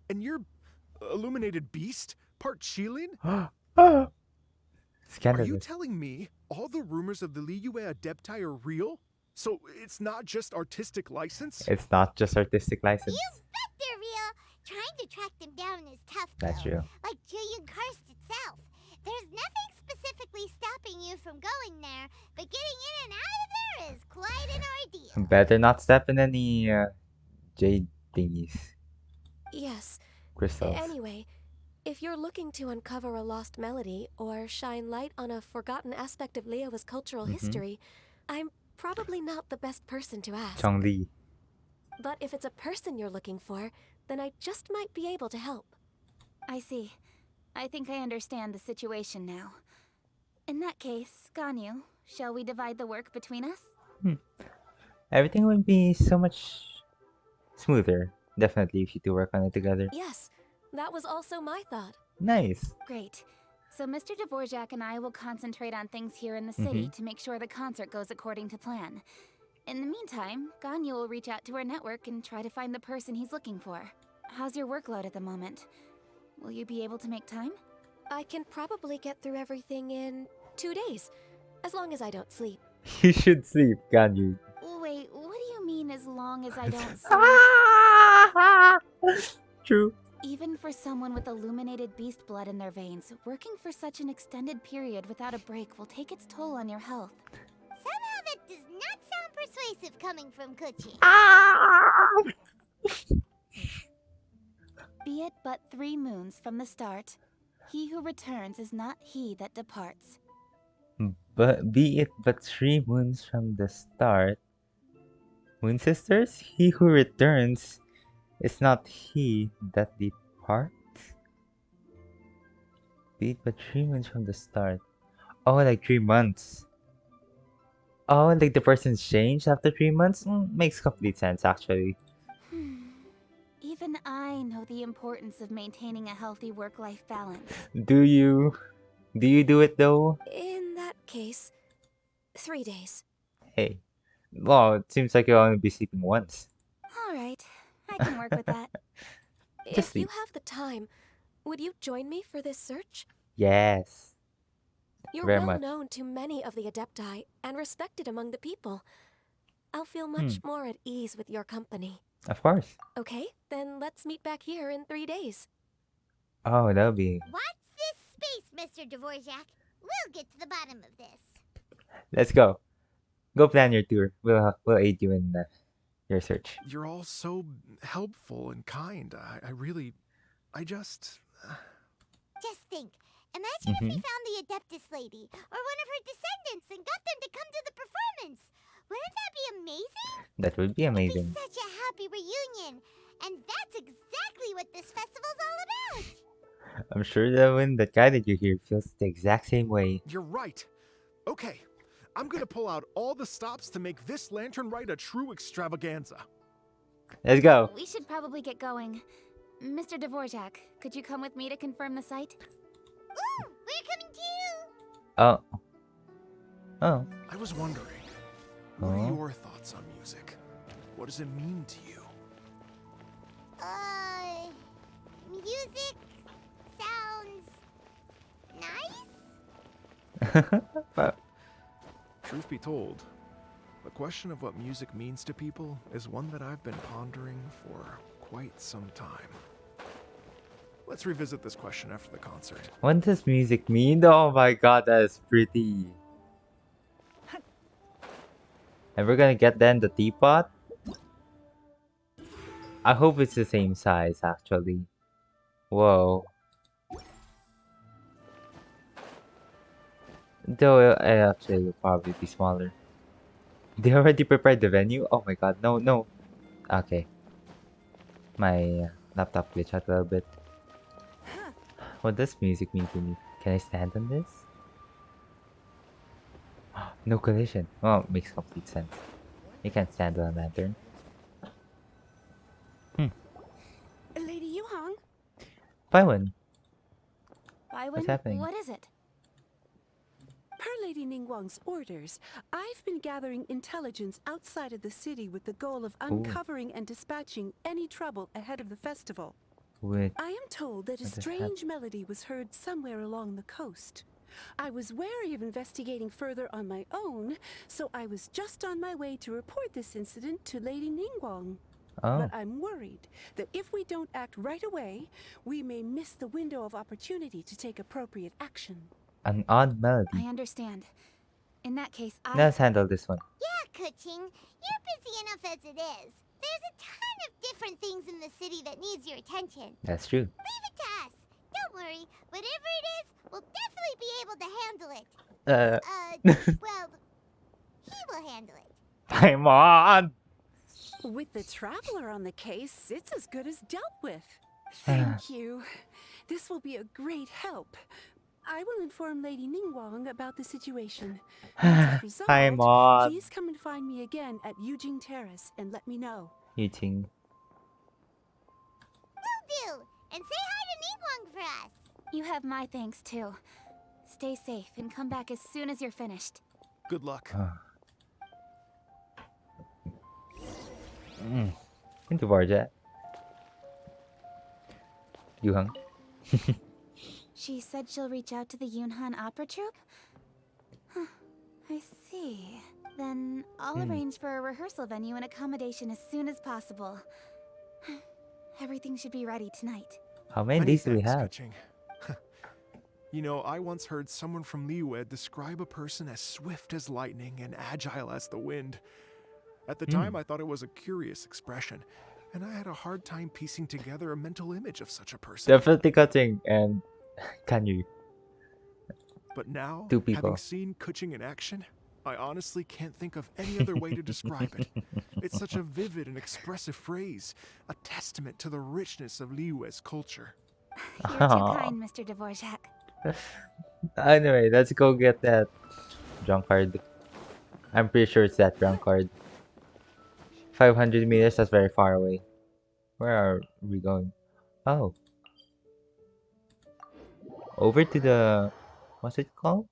And you're illuminated beast? Part Qilin? Oh, Are you scandalous. telling me all the rumors of the Liyue Adepti are real? So it's not just artistic license? It's not just artistic license. You bet they're real. Trying to track them down is tough, That's though. true. Like Julian Karst itself. There's nothing specifically stopping you from going there, but getting in and out of there is quite an ordeal. Better not step in any jade thingies, Yes. crystals. Anyway, if you're looking to uncover a lost melody or shine light on a forgotten aspect of Liyue's cultural Mhm. history, I'm probably not the best person to ask. Chongli. But if it's a person you're looking for, then I just might be able to help. I see. I think I understand the situation now. In that case, Ganyu, shall we divide the work between us? Everything would be so much smoother. Definitely if you two work on it together. Yes, that was also my thought. Nice. Great. So Mr. Dvorak and I will concentrate on things here in the city to make sure the concert goes according to plan. In the meantime, Ganyu will reach out to our network and try to find the person he's looking for. How's your workload at the moment? Will you be able to make time? I can probably get through everything in 2 days, as long as I don't sleep. You should sleep, Ganyu. Wait, what do you mean as long as I don't sleep? True. Even for someone with illuminated beast blood in their veins, working for such an extended period without a break will take its toll on your health. Somehow that does not sound persuasive coming from Kuchi. Be it but 3 moons from the start, he who returns is not he that departs. But be it but 3 moons from the start. Moon sisters, he who returns is not he that departs. Be it but 3 moons from the start. Oh, like 3 months. Oh, like the person's changed after 3 months? Makes complete sense, actually. Even I know the importance of maintaining a healthy work-life balance. Do you? Do you do it though? In that case, 3 days. Hey. Well, it seems like you'll only be sleeping once. Alright, I can work with that. Just If you sleep. have the time, would you join me for this search? Yes. You're Very well much. known to many of the Adepti and respected among the people. I'll feel much more at ease with your company. Of course. Okay, then let's meet back here in 3 days. Oh, that'll be... Watch this space, Mr. Dvorak. We'll get to the bottom of this. Let's go. Go plan your tour. We'll aid you in your search. You're all so helpful and kind. I just... Just think. Imagine if we found the Adeptus lady, or one of her descendants, and got them to come to the performance. Wouldn't that be amazing? That would be It'd be amazing. such a happy reunion. And that's exactly what this festival's all about. I'm sure that when that guy that you hear feels the exact same way. You're right. Okay, I'm gonna pull out all the stops to make this lantern rite a true extravaganza. Let's go. We should probably get going. Mr. Dvorak, could you come with me to confirm the site? Ooh, we're coming too! Oh. Oh. I was wondering, what Oh. are your thoughts on music? What does it mean to you? Music sounds nice? But Truth be told, the question of what music means to people is one that I've been pondering for quite some time. Let's revisit this question after the concert. what does music mean? Oh my god, that is pretty. And we're gonna get then the teapot. I hope it's the same size actually. Whoa. Though it actually will probably be smaller. They already prepared the venue? Oh my god, no, no. Okay. My laptop glitched out a little bit. What does music mean to me? Can I stand on this? No collision. Oh, makes complete sense. You can't stand on a lantern. Lady Yuhang, Buy one. Bywin, happening? what is it? per Lady Ningguang's orders, I've been gathering intelligence outside of the city with the goal of uncovering and dispatching any trouble ahead of the festival. With I am told that a What the heck? strange melody was heard somewhere along the coast. I was wary of investigating further on my own, so I was just on my way to report this incident to Lady Ningguang. oh, But I'm worried that if we don't act right away, we may miss the window of opportunity to take appropriate action. an odd I melody. understand. In that case, Let's handle this one. Yeah, Kuching, you're busy enough as it is. There's a ton of different things in the city that needs your attention. That's true. Leave it to us. Don't worry, whatever it is, we'll definitely be able to handle it. Well, he will handle it. I'm on. With the traveler on the case, it's as good as dealt with. Thank you. This will be a great help. I will inform Lady Ningguang about the situation. Once it's I'm resolved, on. please come and find me again at Yujing Terrace and let me know. Eating. Will do. And say hi to Ningguang for us. you have my thanks too. Stay safe and come back as soon as you're finished. Good luck. Into Barja. Yuhang. She said she'll reach out to the Yunhan Opera Troupe? Huh, I see. Then I'll arrange for a rehearsal venue and accommodation as soon as possible. Everything should be ready tonight. How many Many days do we thanks, have? Kuching. You know, I once heard someone from Liyue describe a person as swift as lightning and agile as the wind. At the time, I thought it was a curious expression, and I had a hard time piecing together a mental image of such a person. Definitely cutting and Kanyu. But now, Two people. having seen Kuching in action, I honestly can't think of any other way to describe it. It's such a vivid and expressive phrase, a testament to the richness of Liyue's culture. You're too kind, Mr. Dvorak. Anyway, let's go get that drunk card. I'm pretty sure it's that drunk card. 500 meters, that's very far away. Where are we going? Oh. Over to the... what's it called?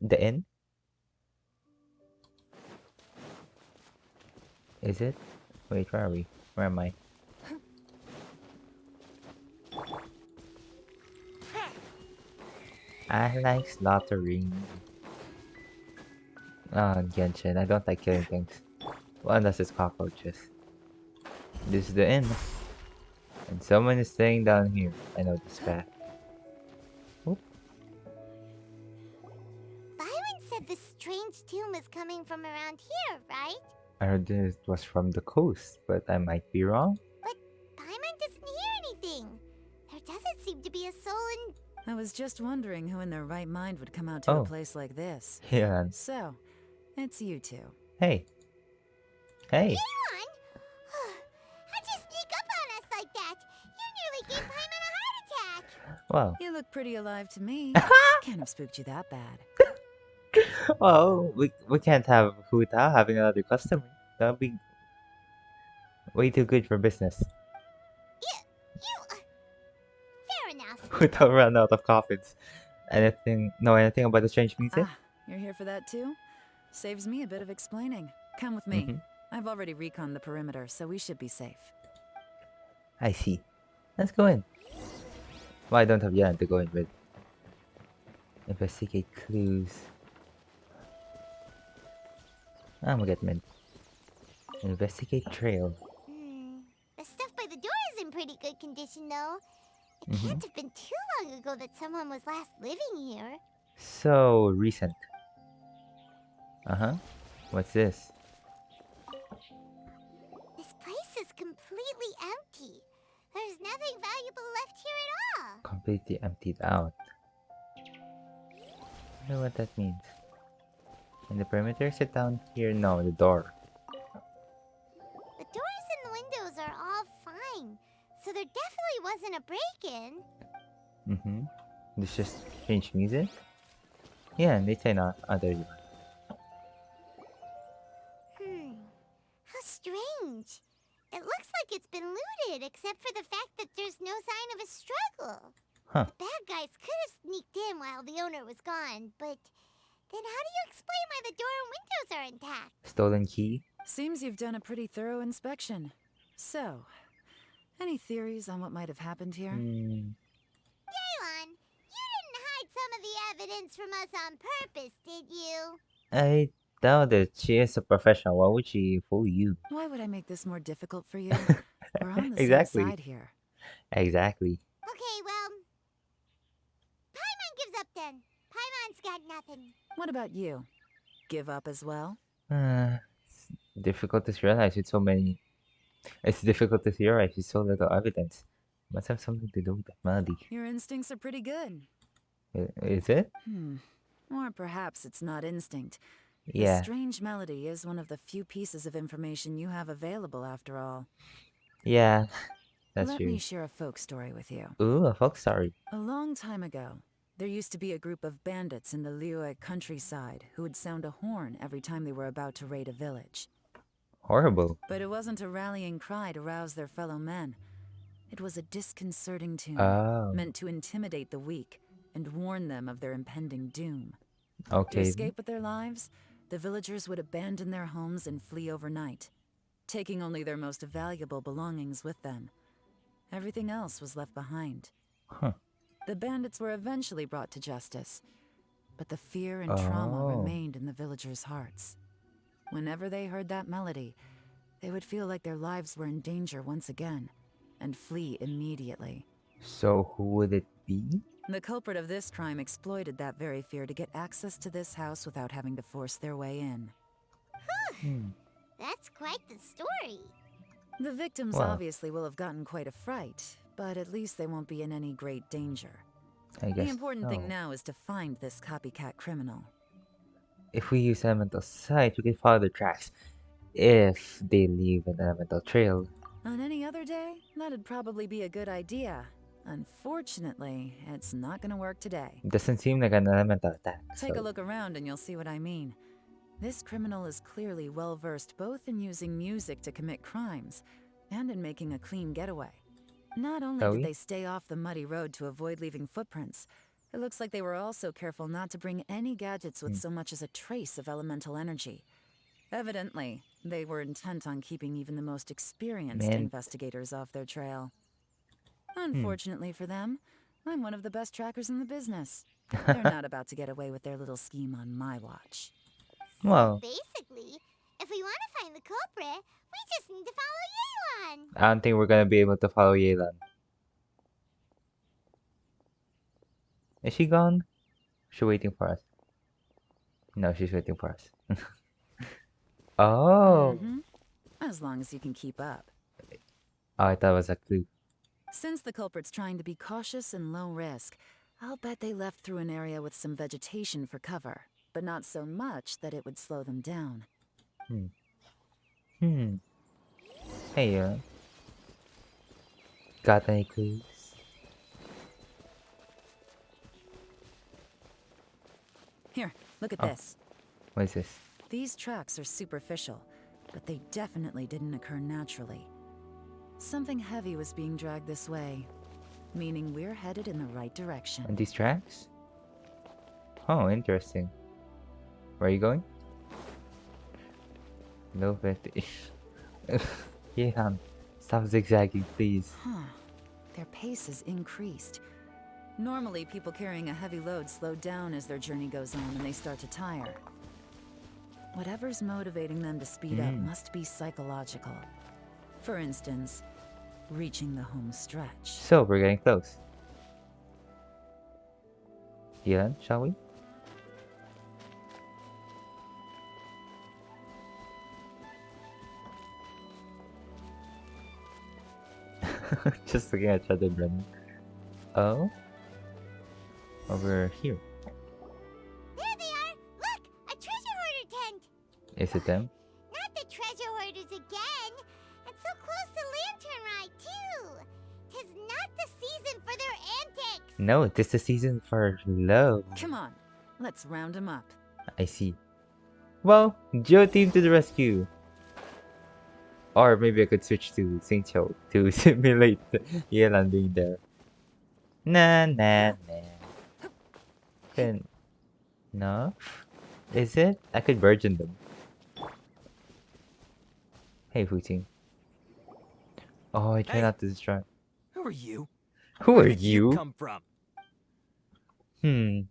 The inn? Is it? Wait, where are we? Where am I? I like slaughtering. Genshin. I don't like killing things. Well, unless it's cockroaches. This is the inn. And someone is staying down here. I know this path. Oop. Byron said this strange tomb is coming from around here, right? I heard this was from the coast, but I might be wrong. But Byron doesn't hear anything. There doesn't seem to be a soul in... I was just wondering who in their right mind would come out to Oh. a place like this. Yeah. So, it's you two. Hey. Hey. Anyone? How'd you sneak up on us like that? You nearly gave Paimon a heart attack. Wow. You look pretty alive to me. Can't have spooked you that bad. Well, we can't have Huta having another customer. That would be way too good for business. Fair enough. Huta ran out of coffins. Anything about the strange music? Ah, you're here for that too? Saves me a bit of explaining. Come with me. Mm-hmm. I've already reconned the perimeter, so we should be safe. I see. Let's go in. Well, I don't have Yan to go in with. Investigate clues. I'm gonna get mint. Investigate trail. The stuff by the door is in pretty good condition, though. It Mm-hmm. can't have been too long ago that someone was last living here. So recent. Uh-huh. What's this? This place is completely empty. There's nothing valuable left here at all. Completely emptied out. I wonder what that means. And the perimeter, sit down here. No, the door. The doors and the windows are all fine, so there definitely wasn't a break-in. Mm-hmm. There's just strange music. Yeah, and they say not. Oh, there you are. How strange. It looks like it's been looted, except for the fact that there's no sign of a struggle. Huh. The bad guys could have sneaked in while the owner was gone, but then how do you explain why the door and windows are intact? Stolen key. Seems you've done a pretty thorough inspection. So, any theories on what might have happened here? Hmm. Daylon, you didn't hide some of the evidence from us on purpose, did you? I doubt it. She is a professional. Why would she fool you? Why would I make this more difficult for you? We're on the Exactly. same side here. Exactly. Okay, well, Paimon gives up then. Paimon's got nothing. What about you? Give up as well? It's difficult to realize with so many. It's difficult to theorize with so little evidence. Must have something to do with that melody. Your instincts are pretty good. Is it? Or perhaps it's not instinct. Yeah. The strange melody is one of the few pieces of information you have available, after all. Yeah. That's Let true. me share a folk story with you. Ooh, a folk story. A long time ago, there used to be a group of bandits in the Liyue countryside who would sound a horn every time they were about to raid a village. Horrible. But it wasn't a rallying cry to rouse their fellow men. It was a disconcerting tune, Oh. meant to intimidate the weak and warn them of their impending doom. To Okay. escape with their lives, the villagers would abandon their homes and flee overnight, taking only their most valuable belongings with them. Everything else was left behind. Huh. The bandits were eventually brought to justice, but the fear and trauma Oh. remained in the villagers' hearts. Whenever they heard that melody, they would feel like their lives were in danger once again, and flee immediately. So who would it be? The culprit of this crime exploited that very fear to get access to this house without having to force their way in. That's quite the story. The victims Well. obviously will have gotten quite a fright, but at least they won't be in any great danger. I guess. The important so. thing now is to find this copycat criminal. If we use elemental sight, we can follow the tracks. If they leave an elemental trail. On any other day, that'd probably be a good idea. Unfortunately, it's not gonna work today. Doesn't seem like an elemental attack. Take a so- look around and you'll see what I mean. This criminal is clearly well versed both in using music to commit crimes and in making a clean getaway. Not only Shall did we? they stay off the muddy road to avoid leaving footprints, it looks like they were also careful not to bring any gadgets with so much as a trace of elemental energy. Evidently, they were intent on keeping even the most experienced Man. investigators off their trail. Unfortunately for them, I'm one of the best trackers in the business. They're not about to get away with their little scheme on my watch. Well, Basically, if we want to find the culprit, we just need to follow Yelan. I don't think we're gonna be able to follow Yelan. Is she gone? Is she waiting for us? No, she's waiting for us. Oh. As long as you can keep up. Oh, I thought it was a clue. Since the culprit's trying to be cautious and low risk, I'll bet they left through an area with some vegetation for cover, but not so much that it would slow them down. Hey, got any clues? Here, look at Oh. this. What is this? These tracks are superficial, but they definitely didn't occur naturally. Something heavy was being dragged this way, meaning we're headed in the right direction. On these tracks? Oh, interesting. Where are you going? No, but yeah, stop zigzagging, please. Huh. Their pace has increased. Normally, people carrying a heavy load slow down as their journey goes on and they start to tire. Whatever's motivating them to speed up must be psychological. For instance, reaching the home stretch. So, we're getting close. Dylan, shall we? Just looking at Chad and Brennan. Oh? Over here. There they are! Look! A treasure hoarder tent! Is it them? Not the treasure hoarders again! And so close to Lantern Ride, too! 'Tis not the season for their antics! No, this is the season for love. Come on, let's round them up. I see. Well, Geo team to the rescue. Or maybe I could switch to Singcho to simulate Yelan being there. Nah. Then, no? Is it? I could burgeon them. Hey, Futing. Oh, I try Hey. not to distract. Who are you? Who Where are did you? come from? The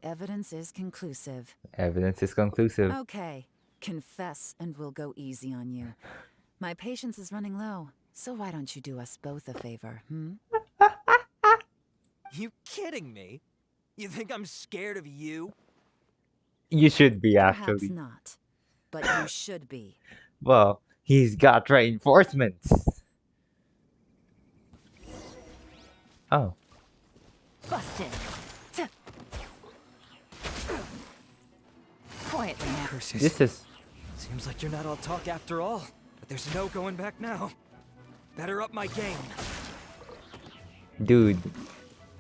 evidence is conclusive. Evidence is conclusive. Okay, confess and we'll go easy on you. My patience is running low, so why don't you do us both a favor, You kidding me? You think I'm scared of you? You should be, Perhaps actually. not, but you should be. Well, he's got reinforcements. Oh. Busted. Quietly now. Curses. This is... Seems like you're not all talk after all. But there's no going back now. Better up my game. Dude,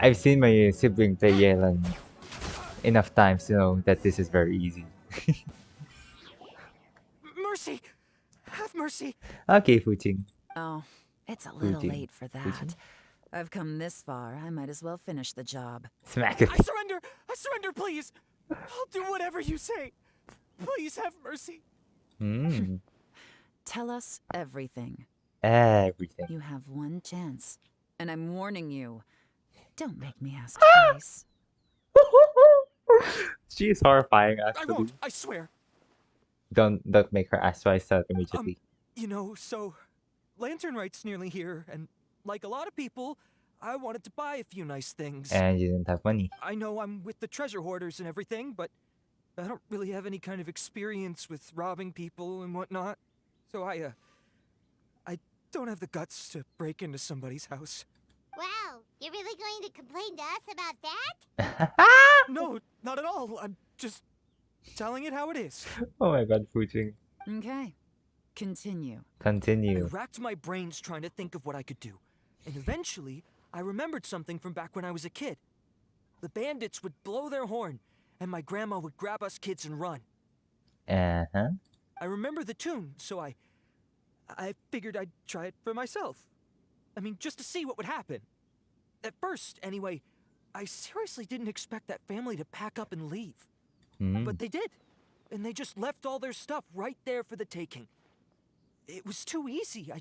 I've seen my sibling play Yelan enough times to know that this is very easy. Mercy! Have mercy! Okay, Futing. Oh, it's a little Fujin. late for that. Fujin? I've come this far, I might as well finish the job. Smack it. I surrender! I surrender, please! I'll do whatever you say. Please have mercy. Tell us everything. Everything. You have one chance, and I'm warning you. Don't make me ask twice. She's horrifying, I actually. won't, I swear. Don't make her ask twice immediately. You know, so Lantern Rite's nearly here, and like a lot of people, I wanted to buy a few nice things. And you didn't have money. I know I'm with the treasure hoarders and everything, but I don't really have any kind of experience with robbing people and whatnot. So I don't have the guts to break into somebody's house. Wow, you're really going to complain to us about that? No, not at all. I'm just telling it how it is. Oh my god, Futing. Okay, continue. I Continue. racked my brains trying to think of what I could do. And eventually, I remembered something from back when I was a kid. The bandits would blow their horn, and my grandma would grab us kids and run. Uh-huh. I remember the tune, so I figured I'd try it for myself. I mean, just to see what would happen. At first, anyway, I seriously didn't expect that family to pack up and leave. But they did. And they just left all their stuff right there for the taking. It was too easy. I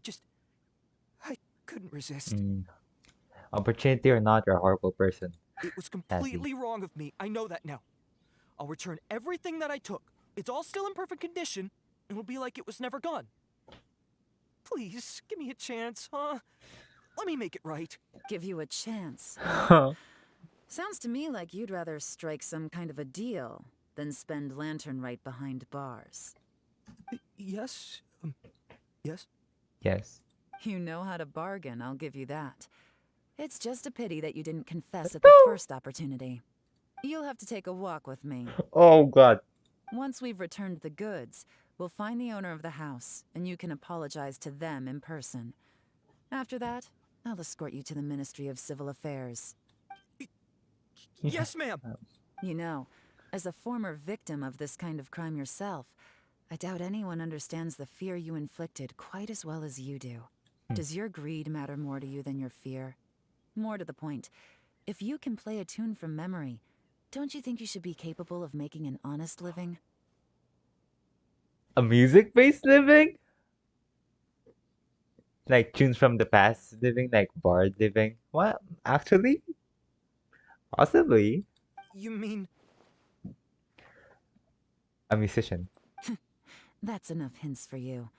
couldn't resist. Opportunity or not, you're a horrible person. It was completely wrong of me. I know that now. I'll return everything that I took. It's all still in perfect condition. It'll be like it was never gone. Please, give me a chance, huh? Let me make it right. Give you a chance. Sounds to me like you'd rather strike some kind of a deal than spend Lantern Rite behind bars. Yes? Yes? Yes. You know how to bargain, I'll give you that. It's just a pity that you didn't confess at the first opportunity. You'll have to take a walk with me. Oh god. Once we've returned the goods, we'll find the owner of the house, and you can apologize to them in person. After that, I'll escort you to the Ministry of Civil Affairs. Yes, ma'am. You know, as a former victim of this kind of crime yourself, I doubt anyone understands the fear you inflicted quite as well as you do. Does your greed matter more to you than your fear? More to the point, if you can play a tune from memory, don't you think you should be capable of making an honest living? A music-based living? Like tunes from the past living, like bard living? Well, actually, possibly You mean a musician. That's enough hints for you.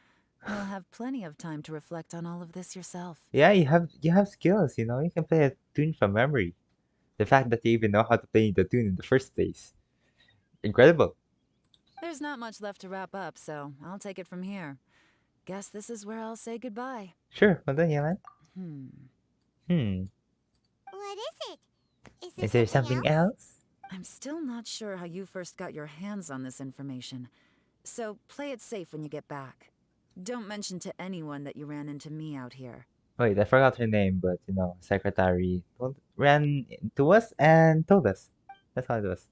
You'll have plenty of time to reflect on all of this yourself. Yeah, you have skills, you know. You can play a tune from memory. The fact that you even know how to play the tune in the first place. Incredible. There's not much left to wrap up, so I'll take it from here. Guess this is where I'll say goodbye. Sure, well done, Yaman. Hmm. Hmm. What is it? Is there Is there something something else? else? I'm still not sure how you first got your hands on this information, so play it safe when you get back. Don't mention to anyone that you ran into me out here. Wait, I forgot her name, but secretary ran to us and told us. That's how it was.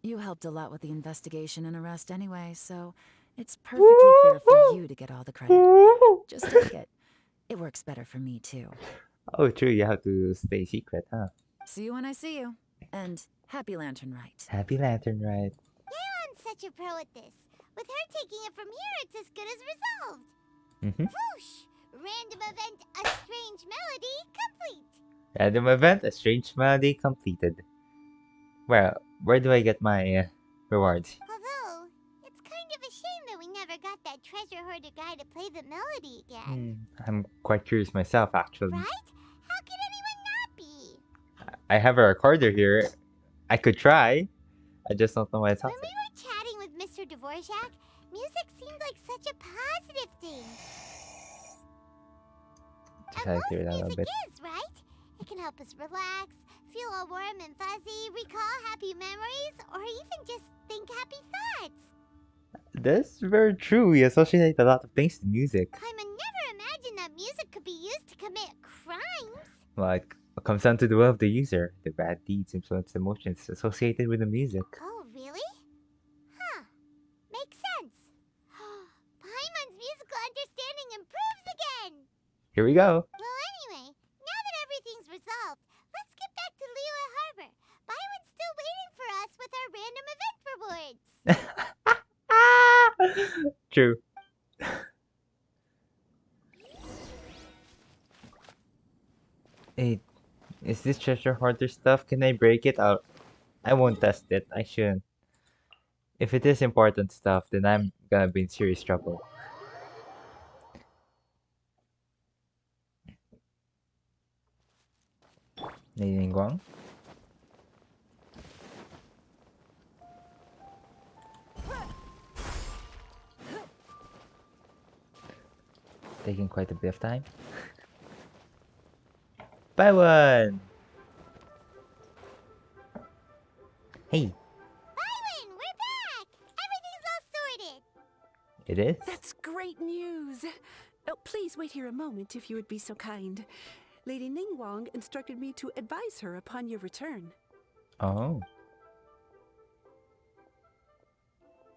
You helped a lot with the investigation and arrest anyway, so it's perfectly fair for you to get all the credit. Just take it. It works better for me, too. Oh, true. You have to stay secret, huh? See you when I see you. And happy Lantern Rite. Happy Lantern, right? Yaoyang's such a pro at this. With her taking it from here, it's as good as resolved. Mm-hmm. Whoosh! Random event, a strange melody, complete. Random event, a strange melody completed. Well, where do I get my rewards? Although, it's kind of a shame that we never got that treasure hoarder guy to play the melody again. I'm quite curious myself, actually. Right? How could anyone not be? I have a recorder here. I could try. I just don't know what it's When on. we were chatting with Mr. Dvorak, music seemed like such a positive thing. Just And gotta most clear it out a little music bit. is, right? It can help us relax, feel all warm and fuzzy, recall happy memories, or even just think happy thoughts. That's very true. We associate a lot of things to music. I would never imagine that music could be used to commit crimes. Like, it comes down to the will of the user. The bad deeds influence emotions associated with the music. Oh, really? Huh. Makes sense. Paimon's musical understanding improves again. Here we go. Well, anyway, now that everything's resolved, let's get back to Liyue Harbor. Byron's still waiting for us with our random event rewards. True. Hey, is this treasure hoarder stuff? Can I break it out? I won't test it. I shouldn't. If it is important stuff, then I'm gonna be in serious trouble. Lady Guang? Taking quite a bit of time. Buy one! Hey, Byron, we're back! Everything's all sorted. it is? That's great news. Oh, please wait here a moment if you would be so kind. Lady Ningguang instructed me to advise her upon your return. Oh.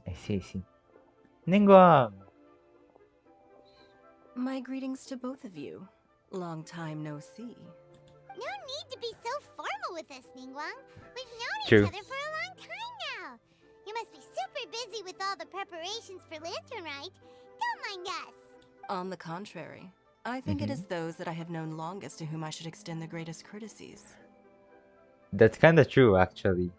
I see. Ningguang! My greetings to both of you. Long time no see. No need to be so formal with us, Ningguang. We've known True. each other for a long time now. You must be super busy with all the preparations for Lantern Rite. Don't mind us. On the contrary, I think it is those that I have known longest to whom I should extend the greatest courtesies. That's kinda true, actually.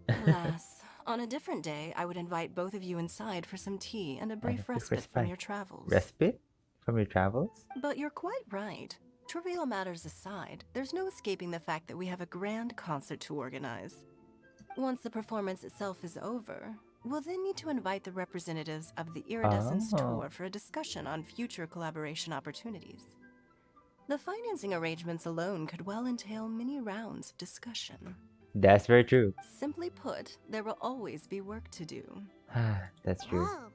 Alas, on a different day, I would invite both of you inside for some tea and a brief respite from your travels. Respite? From your travels? But you're quite right. Trivial matters aside, there's no escaping the fact that we have a grand concert to organize. Once the performance itself is over, we'll then need to invite the representatives of the Iridescence Tour for a discussion on future collaboration opportunities. The financing arrangements alone could well entail many rounds of discussion. That's very true. Simply put, there will always be work to do. That's true. Oh,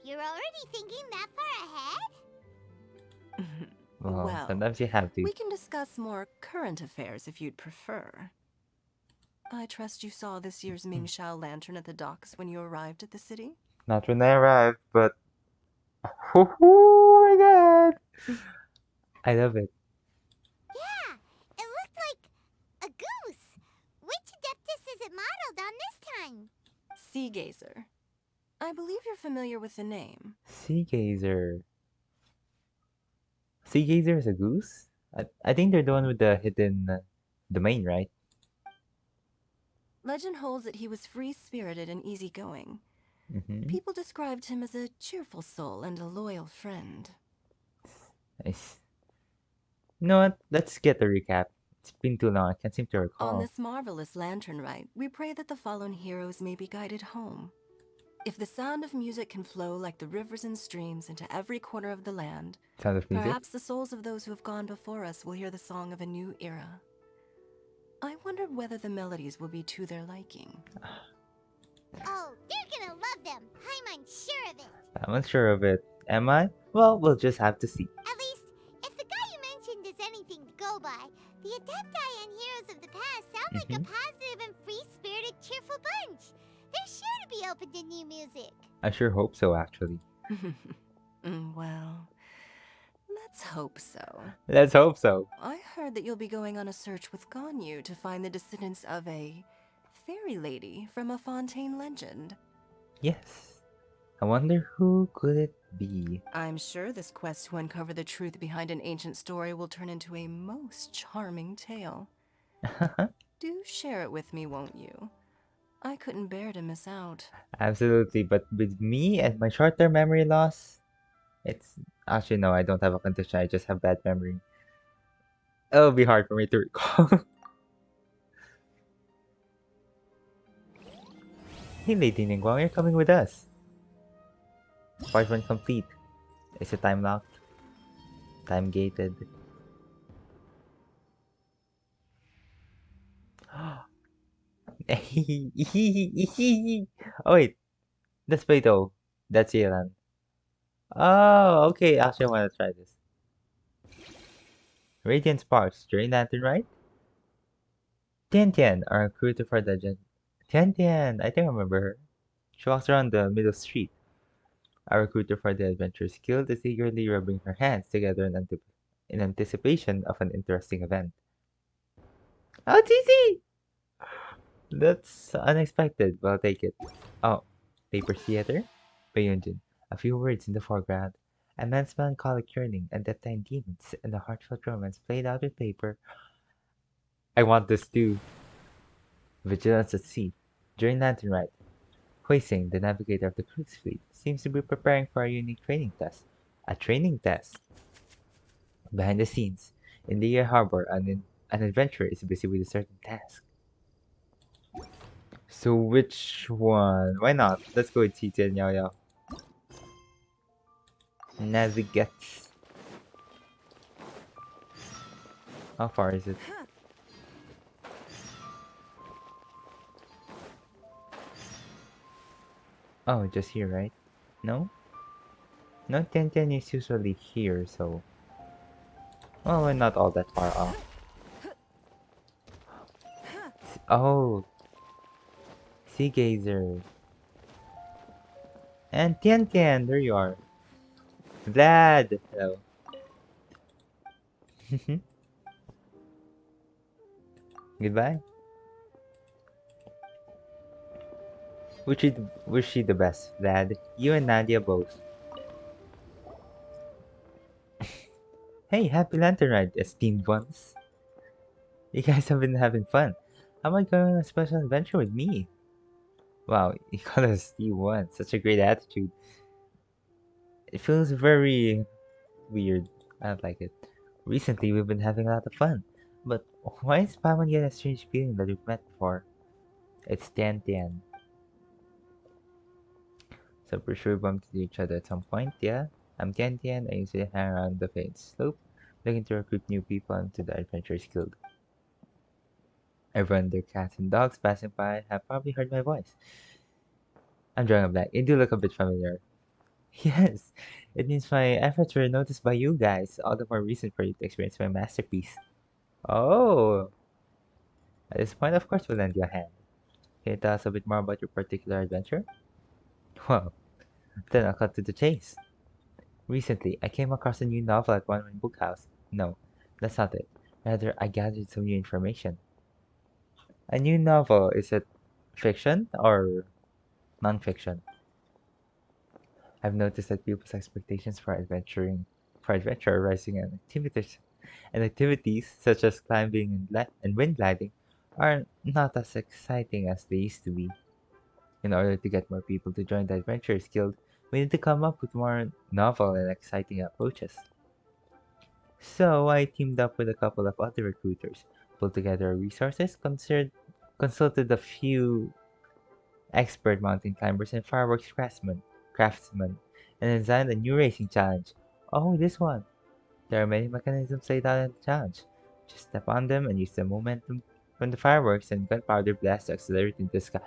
you're already thinking that far ahead? Well, Well, sometimes you have to. we can discuss more current affairs if you'd prefer. I trust you saw this year's Ming Shao lantern at the docks when you arrived at the city? Not when I arrived, but oh my god, I love it. Yeah, it looked like a goose. Which Adeptus is it modeled on this time? Sea Gazer. I believe you're familiar with the name. Sea gazer. Sea gazer is a goose. I think they're the one with the hidden domain, right? Legend holds that he was free-spirited and easygoing. Mm-hmm. People described him as a cheerful soul and a loyal friend. Nice. You know what? Let's get the recap. It's been too long. I can't seem to On recall. this marvelous lantern rite, we pray that the fallen heroes may be guided home. If the sound of music can flow like the rivers and streams into every corner of the land, Sound of music. perhaps the souls of those who have gone before us will hear the song of a new era. I wondered whether the melodies will be to their liking. Oh, they're gonna love them. I'm unsure of it. I'm unsure of it. Am I? Well, we'll just have to see. At least, if the guy you mentioned is anything to go by, the Adepti and Heroes of the Past sound like a positive and free-spirited, cheerful bunch. They're sure to be open to new music. I sure hope so, actually. Well, let's hope so. Let's hope so. I heard that you'll be going on a search with Ganyu to find the descendants of a fairy lady from a Fontaine legend. Yes. I wonder who could it be? I'm sure this quest to uncover the truth behind an ancient story will turn into a most charming tale. Do share it with me, won't you? I couldn't bear to miss out. Absolutely, but with me and my short-term memory loss, it's actually no, I don't have a condition. I just have bad memory. It'll be hard for me to recall. Hey, Lady Ningguang, you're coming with us. Part 1 complete. Is it time locked? Time gated. Oh wait, that's Beto. That's Yelan. Oh, okay. Actually, I want to try this. Radiant Sparks during Lantern, right? Tian Tian, our recruiter for the Tian Tian, I think I remember her. She walks around the middle street. Our recruiter for the Adventurers Guild is eagerly rubbing her hands together in anticipation of an interesting event. Oh, TC! That's unexpected, but I'll take it. Oh, paper theater? Bayunjin. A few words in the foreground. A man's melancholic yearning and death-time demons and a heartfelt romance played out with paper. I want this too. Vigilance at sea. During Lantern Rite, Huising, the navigator of the cruise fleet, seems to be preparing for a unique training test. A training test? Behind the scenes, in the air harbor, an adventurer is busy with a certain task. So which one? Why not? Let's go with Titi and Yaoyao. Navigate. How far is it? Oh, just here, right? No? No, Tian is usually here, so... Well, we're not all that far off. Oh! Sea Gazer. And Tian, there you are. Vlad! Hello. Goodbye. Wish she the best, Vlad. You and Nadia both. Hey, happy lantern ride, esteemed ones. You guys have been having fun. How about going on a special adventure with me? Wow, you call us esteemed one. Such a great attitude. It feels very weird. I don't like it. Recently, we've been having a lot of fun. But why is Paimon getting a strange feeling that we've met before? It's Tian. So pretty sure we bumped into each other at some point, yeah? I'm Tian. I usually hang around the Faint Slope, looking to recruit new people into the Adventurers Guild. Everyone, their cats and dogs passing by have probably heard my voice. I'm drawing a blank. It do look a bit familiar. Yes, it means my efforts were noticed by you guys, all the more reason for you to experience my masterpiece. Oh, At this point, of course, we'll lend you a hand. Can you tell us a bit more about your particular adventure? Well, then I'll cut to the chase. Recently, I came across a new novel at one book house. No, that's not it. Rather, I gathered some new information. A new novel, is it fiction or non-fiction? I've noticed that people's expectations for adventure are rising, and activities such as climbing and wind gliding are not as exciting as they used to be. In order to get more people to join the Adventurers Guild, we need to come up with more novel and exciting approaches. So I teamed up with a couple of other recruiters, pulled together resources, consulted a few expert mountain climbers and craftsmen, and designed a new racing challenge. Oh, this one! There are many mechanisms laid out in the challenge. Just step on them and use the momentum from the fireworks and gunpowder blast to accelerate into the sky.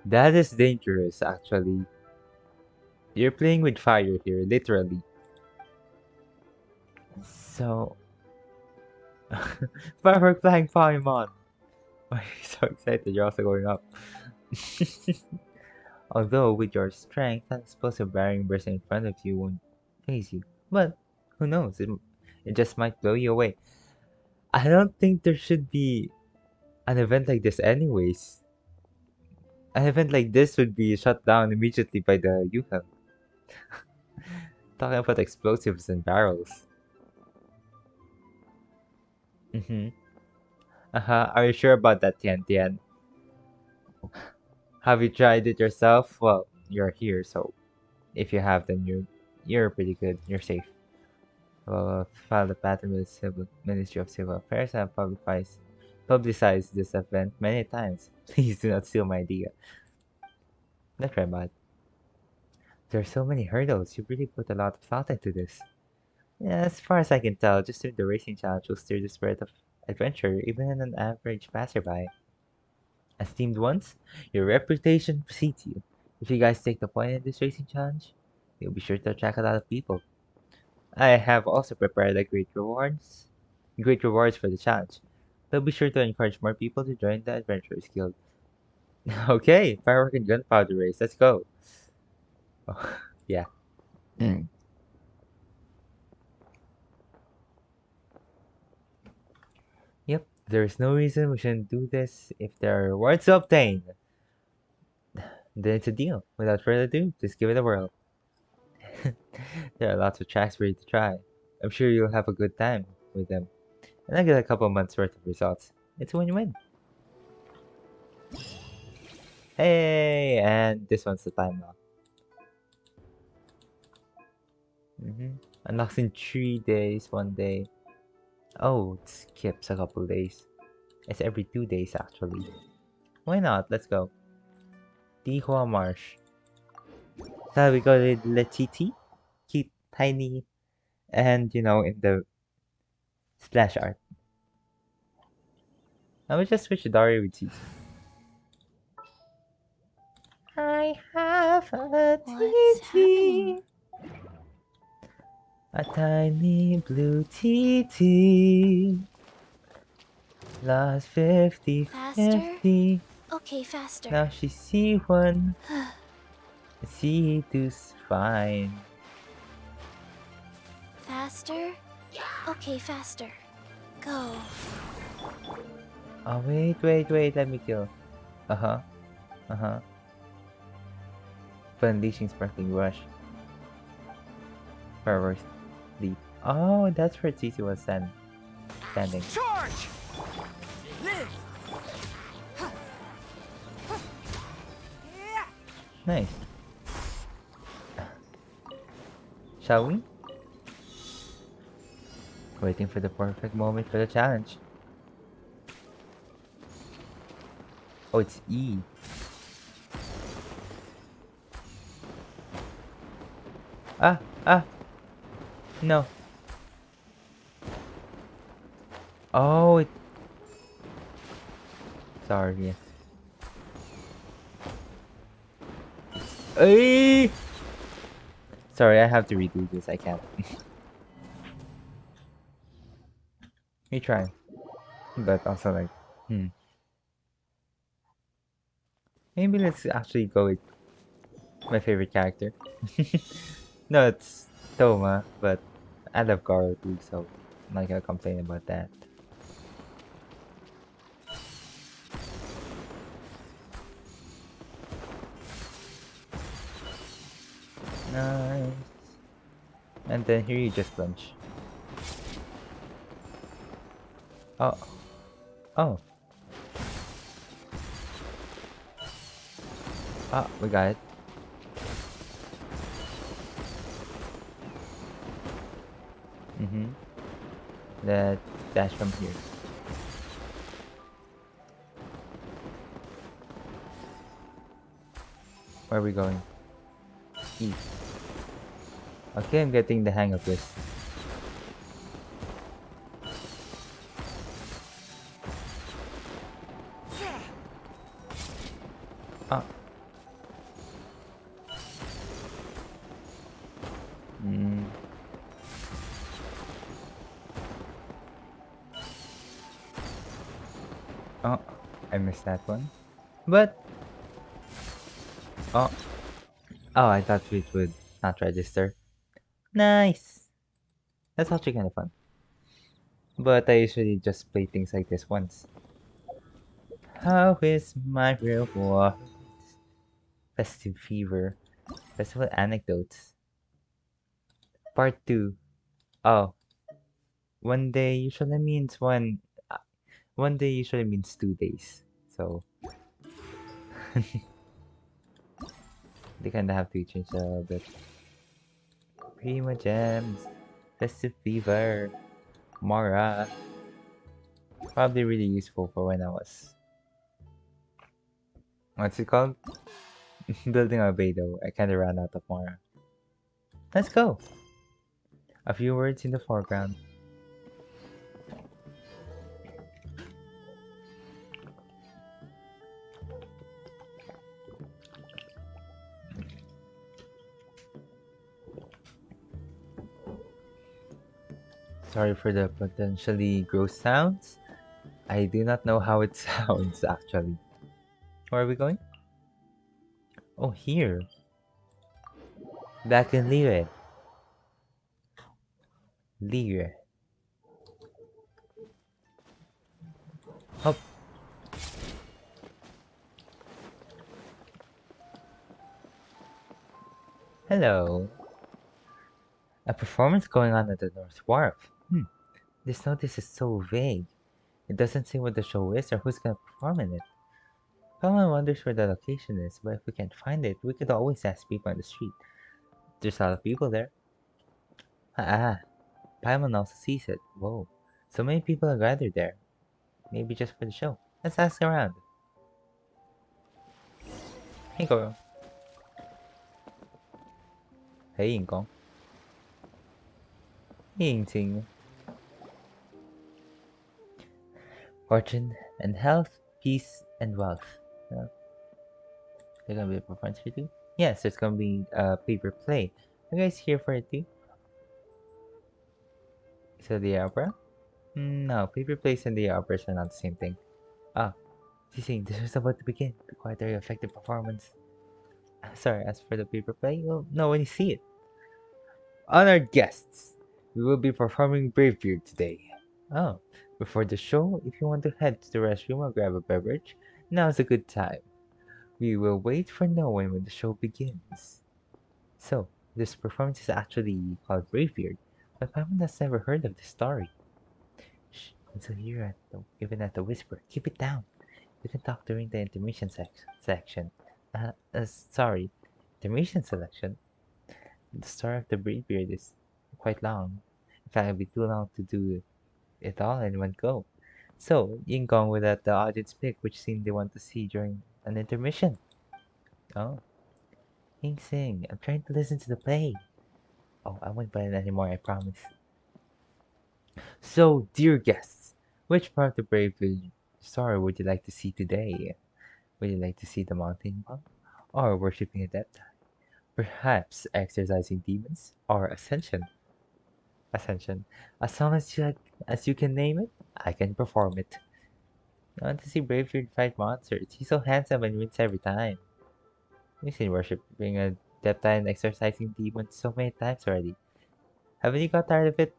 That is dangerous, actually. You're playing with fire here, literally. So, firework flying Paimon! Why are you so excited? You're also going up. Although, with your strength, an explosive bearing burst in front of you won't phase you. But, who knows? It just might blow you away. I don't think there should be an event like this anyways. An event like this would be shut down immediately by the Yuhan. Talking about explosives and barrels. Mm-hmm. Uh-huh. Are you sure about that, Tian Tian? Have you tried it yourself? Well, you're here, so if you have, then you're pretty good. You're safe. Well, file the pattern with the Ministry of Civil Affairs and publicized this event many times. Please do not steal my idea. That's right, bud. There are so many hurdles. You really put a lot of thought into this. Yeah, as far as I can tell, just doing the racing challenge will stir the spirit of adventure even in an average passerby. Esteemed ones, your reputation precedes you. If you guys take the point in this racing challenge, you'll be sure to attract a lot of people. I have also prepared great rewards for the challenge. They'll be sure to encourage more people to join the Adventurers Guild. Okay, firework and gunpowder race, let's go. Oh, yeah. Mm. Yep, there's no reason we shouldn't do this if there are rewards to obtain. Then it's a deal. Without further ado, just give it a whirl. There are lots of tracks for you to try. I'm sure you'll have a good time with them. And I get a couple months worth of results. It's a win-win. Hey, and this one's the time now. Unlocks in 3 days, 1 day. Oh, it skips a couple days. It's every 2 days actually. Why not? Let's go. Dihua Marsh. So we go to Letiti, cute, tiny, and in the splash art. I will just switch Dario with Titi. I have a Titi. A tiny blue TT. Lost 50 Faster? 50. Okay, faster. Now she see one. See two's fine. Faster? Okay, faster. Go. Oh, wait, let me kill. Uh-huh. For unleashing sparkling rush. Fireworks leap. Oh, that's where Titi was standing. Charge! Live! Nice. Shall we? Waiting for the perfect moment for the challenge. Oh, it's E. Ah! No. Oh, sorry. Hey! Sorry, I have to redo this. I can't. We try. But also like, Maybe let's actually go with my favorite character. No, it's Toma, but I love Garo too, so I'm not gonna complain about that. Nice. And then here you just punch. Oh, oh, we got it. Mm-hmm. Let's dash from here. Where are we going? East. Okay, I'm getting the hang of this. Ah. Mm. Oh, I missed that one. But, oh, I thought it would not register. Nice! That's actually kind of fun. But I usually just play things like this once. How is my reward? Festive fever. Festival anecdotes. Part 2. Oh, one day usually means one day usually means 2 days. So they kinda have to change a little bit. Prima gems. Festive fever. Mara. Probably really useful for when I was what's it called? Building a Beidou. I kinda ran out of Mara. Let's go! A few words in the foreground. Sorry for the potentially gross sounds. I do not know how it sounds actually. Where are we going? Oh, here. Back in Liyue. Liyue. Hop. Hello. A performance going on at the North Wharf. This notice is so vague. It doesn't say what the show is or who's gonna perform in it. Paimon wonders where the location is, but if we can't find it, we could always ask people on the street. There's a lot of people there. Paimon also sees it. Whoa. So many people are gathered there. Maybe just for the show. Let's ask around. Hey, Goro. Hey, Inkong. Hey, Ingting. Fortune and health, peace and wealth. There's gonna be a performance for too? Yes, there's gonna be a paper play. Are you guys here for it too? So the opera? No, paper plays and the operas are not the same thing. Ah, she's saying this is about to begin. Be quite a very effective performance. Sorry, as for the paper play, you'll know when you see it. Honored guests, we will be performing Bravebeard today. Oh, before the show, if you want to head to the restroom or grab a beverage, now's a good time. We will wait for no one when the show begins. So, this performance is actually called Bravebeard, but Paimon has never heard of this story. Shh, until here even at the whisper, keep it down. We can talk during the intermission section. Sorry, intermission selection. The story of the Bravebeard is quite long. In fact, it'd be too long to do it all in one go. So, Yinggong will let the audience pick which scene they want to see during an intermission. Oh, Ying Sing, I'm trying to listen to the play. Oh, I won't buy it anymore, I promise. So, dear guests, which part of the Bravebeard story would you like to see today? Would you like to see the mountain monk? Or worshipping a dead? Perhaps exorcising demons? Or ascension? Ascension. As long as you can name it, I can perform it. I want to see Bravebeard fight monsters. He's so handsome and wins every time. We've seen worshipping a Depta and exorcising demons so many times already. Haven't you got tired of it?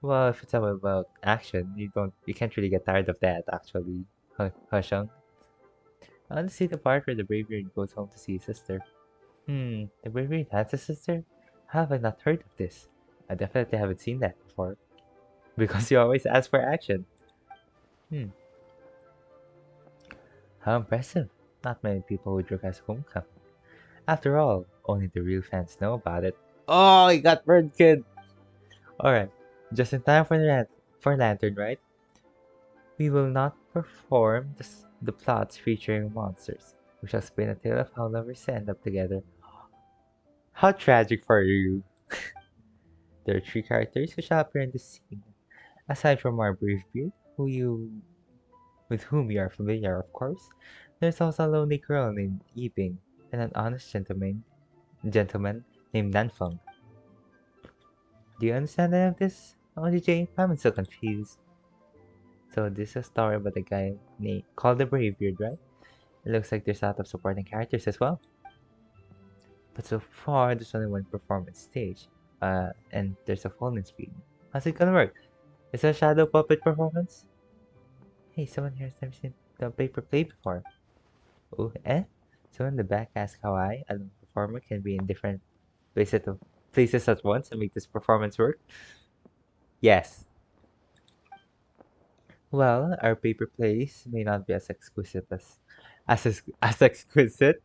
Well, if it's about action, you can't really get tired of that actually. Hushung. I want to see the part where the Bravebeard goes home to see his sister. The Bravebeard has a sister? How have I not heard of this? I definitely haven't seen that before. Because you always ask for action. Hmm, how impressive. Not many people would request homecoming. After all, only the real fans know about it. Oh, he got burned, kid! Alright, just in time for for Lantern, right? We will not perform the plots featuring monsters. We shall spin a tale of how lovers end up together. How tragic for you! There are three characters who shall appear in this scene. Aside from our Bravebeard, with whom you are familiar, of course, there's also a lonely girl named Yibing and an honest gentleman named Nanfeng. Do you understand any of this, OGJ? I'm so confused. So this is a story about a guy called the Bravebeard, right? It looks like there's a lot of supporting characters as well. But so far, there's only one performance stage. And there's a falling screen. How's it gonna work? Is it a shadow puppet performance? Hey, someone here has never seen the paper play before. Oh, eh? So in the back asks how a lone performer can be in different places places at once and make this performance work? Yes. Well, our paper plays may not be as exquisite as exquisite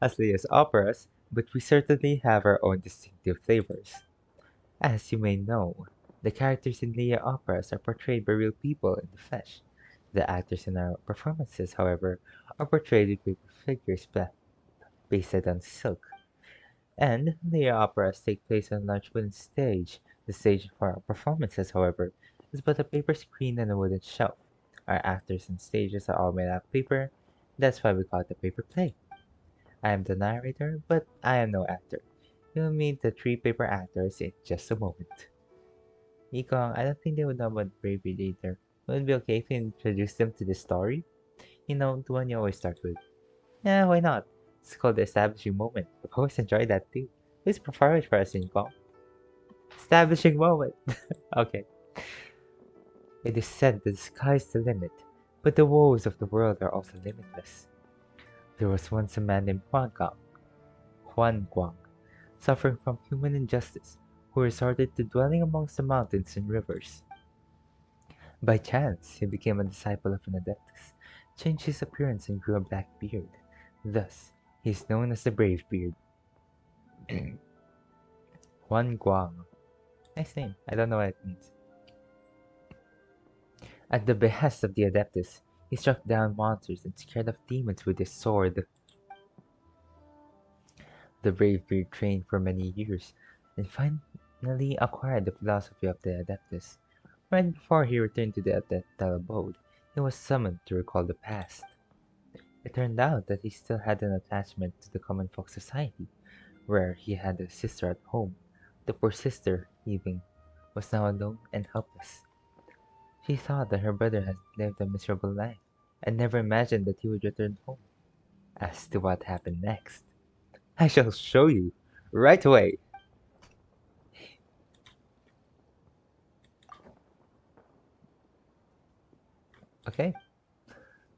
as Leah's operas, but we certainly have our own distinctive flavors. As you may know, the characters in Leah operas are portrayed by real people in the flesh. The actors in our performances, however, are portrayed with paper figures pasted on silk. And Leah operas take place on a large wooden stage. The stage for our performances, however, is but a paper screen and a wooden shelf. Our actors and stages are all made out of paper. That's why we call it a paper play. I am the narrator, but I am no actor. You'll meet the three paper actors in just a moment. Ikong, I don't think they would know about Bravery later. Would it be okay if you introduce them to the story? You know, the one you always start with. Yeah, why not? It's called the establishing moment. I've always enjoyed that too. Please perform it for us, Ikong. Establishing moment. Okay. It is said that the sky is the limit, but the woes of the world are also limitless. There was once a man named Huan Guang, suffering from human injustice, who resorted to dwelling amongst the mountains and rivers. By chance, he became a disciple of an adeptus, changed his appearance and grew a black beard. Thus, he is known as the Brave Beard. Huan Guang. Nice name. I don't know what it means. At the behest of the adeptus, he struck down monsters and scared off demons with his sword. The Brave Beard trained for many years and finally acquired the philosophy of the adeptus. Right before he returned to the adeptal abode, he was summoned to recall the past. It turned out that he still had an attachment to the common folk society, where he had a sister at home. The poor sister, Eving, was now alone and helpless. She thought that her brother had lived a miserable life, and never imagined that he would return home. As to what happened next, I shall show you right away. Okay,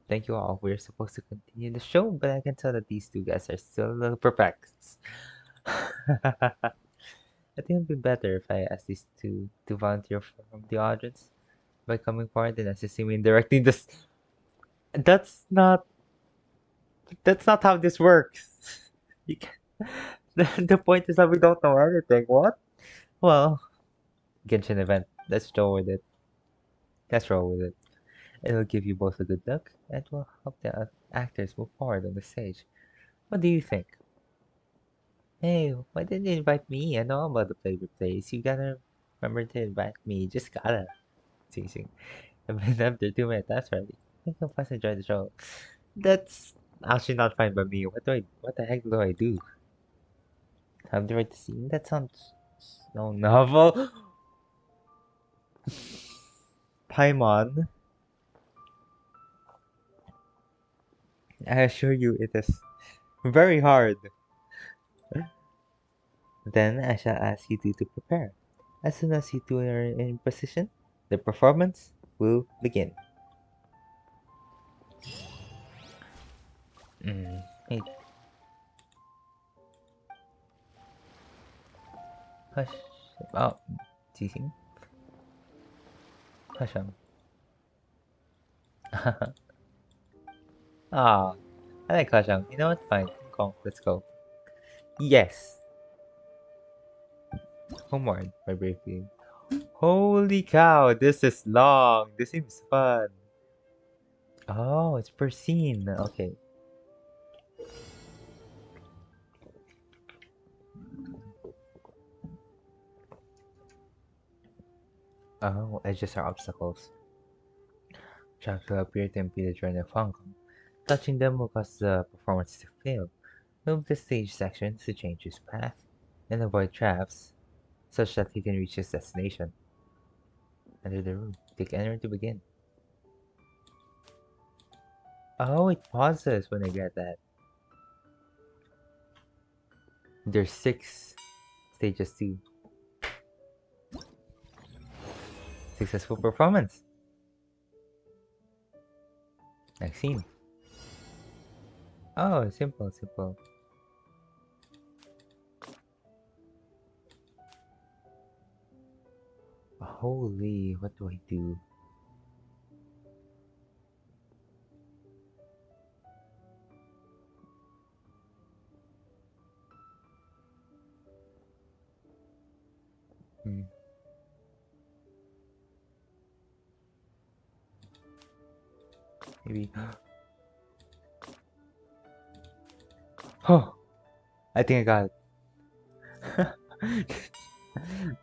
thank you all. We're supposed to continue the show, but I can tell that these two guys are still a little perplexed. I think it'd be better if I ask these two to volunteer from the audience by coming forward and assisting me in directing this. That's not that's not how this works. You can the point is that we don't know anything. What? Well, Genshin event. Let's roll with it. Let's roll with it. It'll give you both a good look and will help the actors move forward on the stage. What do you think? Hey, why didn't you invite me? I know about the flavor place. You gotta remember to invite me. You just gotta. Teasing. I've been up there 2 minutes. That's already. I think I'll first enjoy the show. That's actually not fine by me. What the heck do I do? Have the right to scene? That sounds so novel. Paimon. I assure you it is very hard. Then I shall ask you two to prepare. As soon as you two are in position, the performance will begin. Hey, hush. Oh, teasing. Hush. Ah, I like Hajang. You know what? Fine. Go. Let's go. Yes. Homeward by Bravely. Holy cow, this is long. This seems fun. Oh, it's per scene. Okay. Oh, edges are obstacles. Traps will appear to impede the journey of Hong Kong. Touching them will cause the performance to fail. Move the stage sections to change his path and avoid traps such that he can reach his destination. Enter the room. Take enter to begin. Oh, it pauses when I get that. There's 6 stages too. Successful performance. Next scene. Oh, simple, simple. Holy, what do I do? Hmm. Maybe. Oh, I think I got it.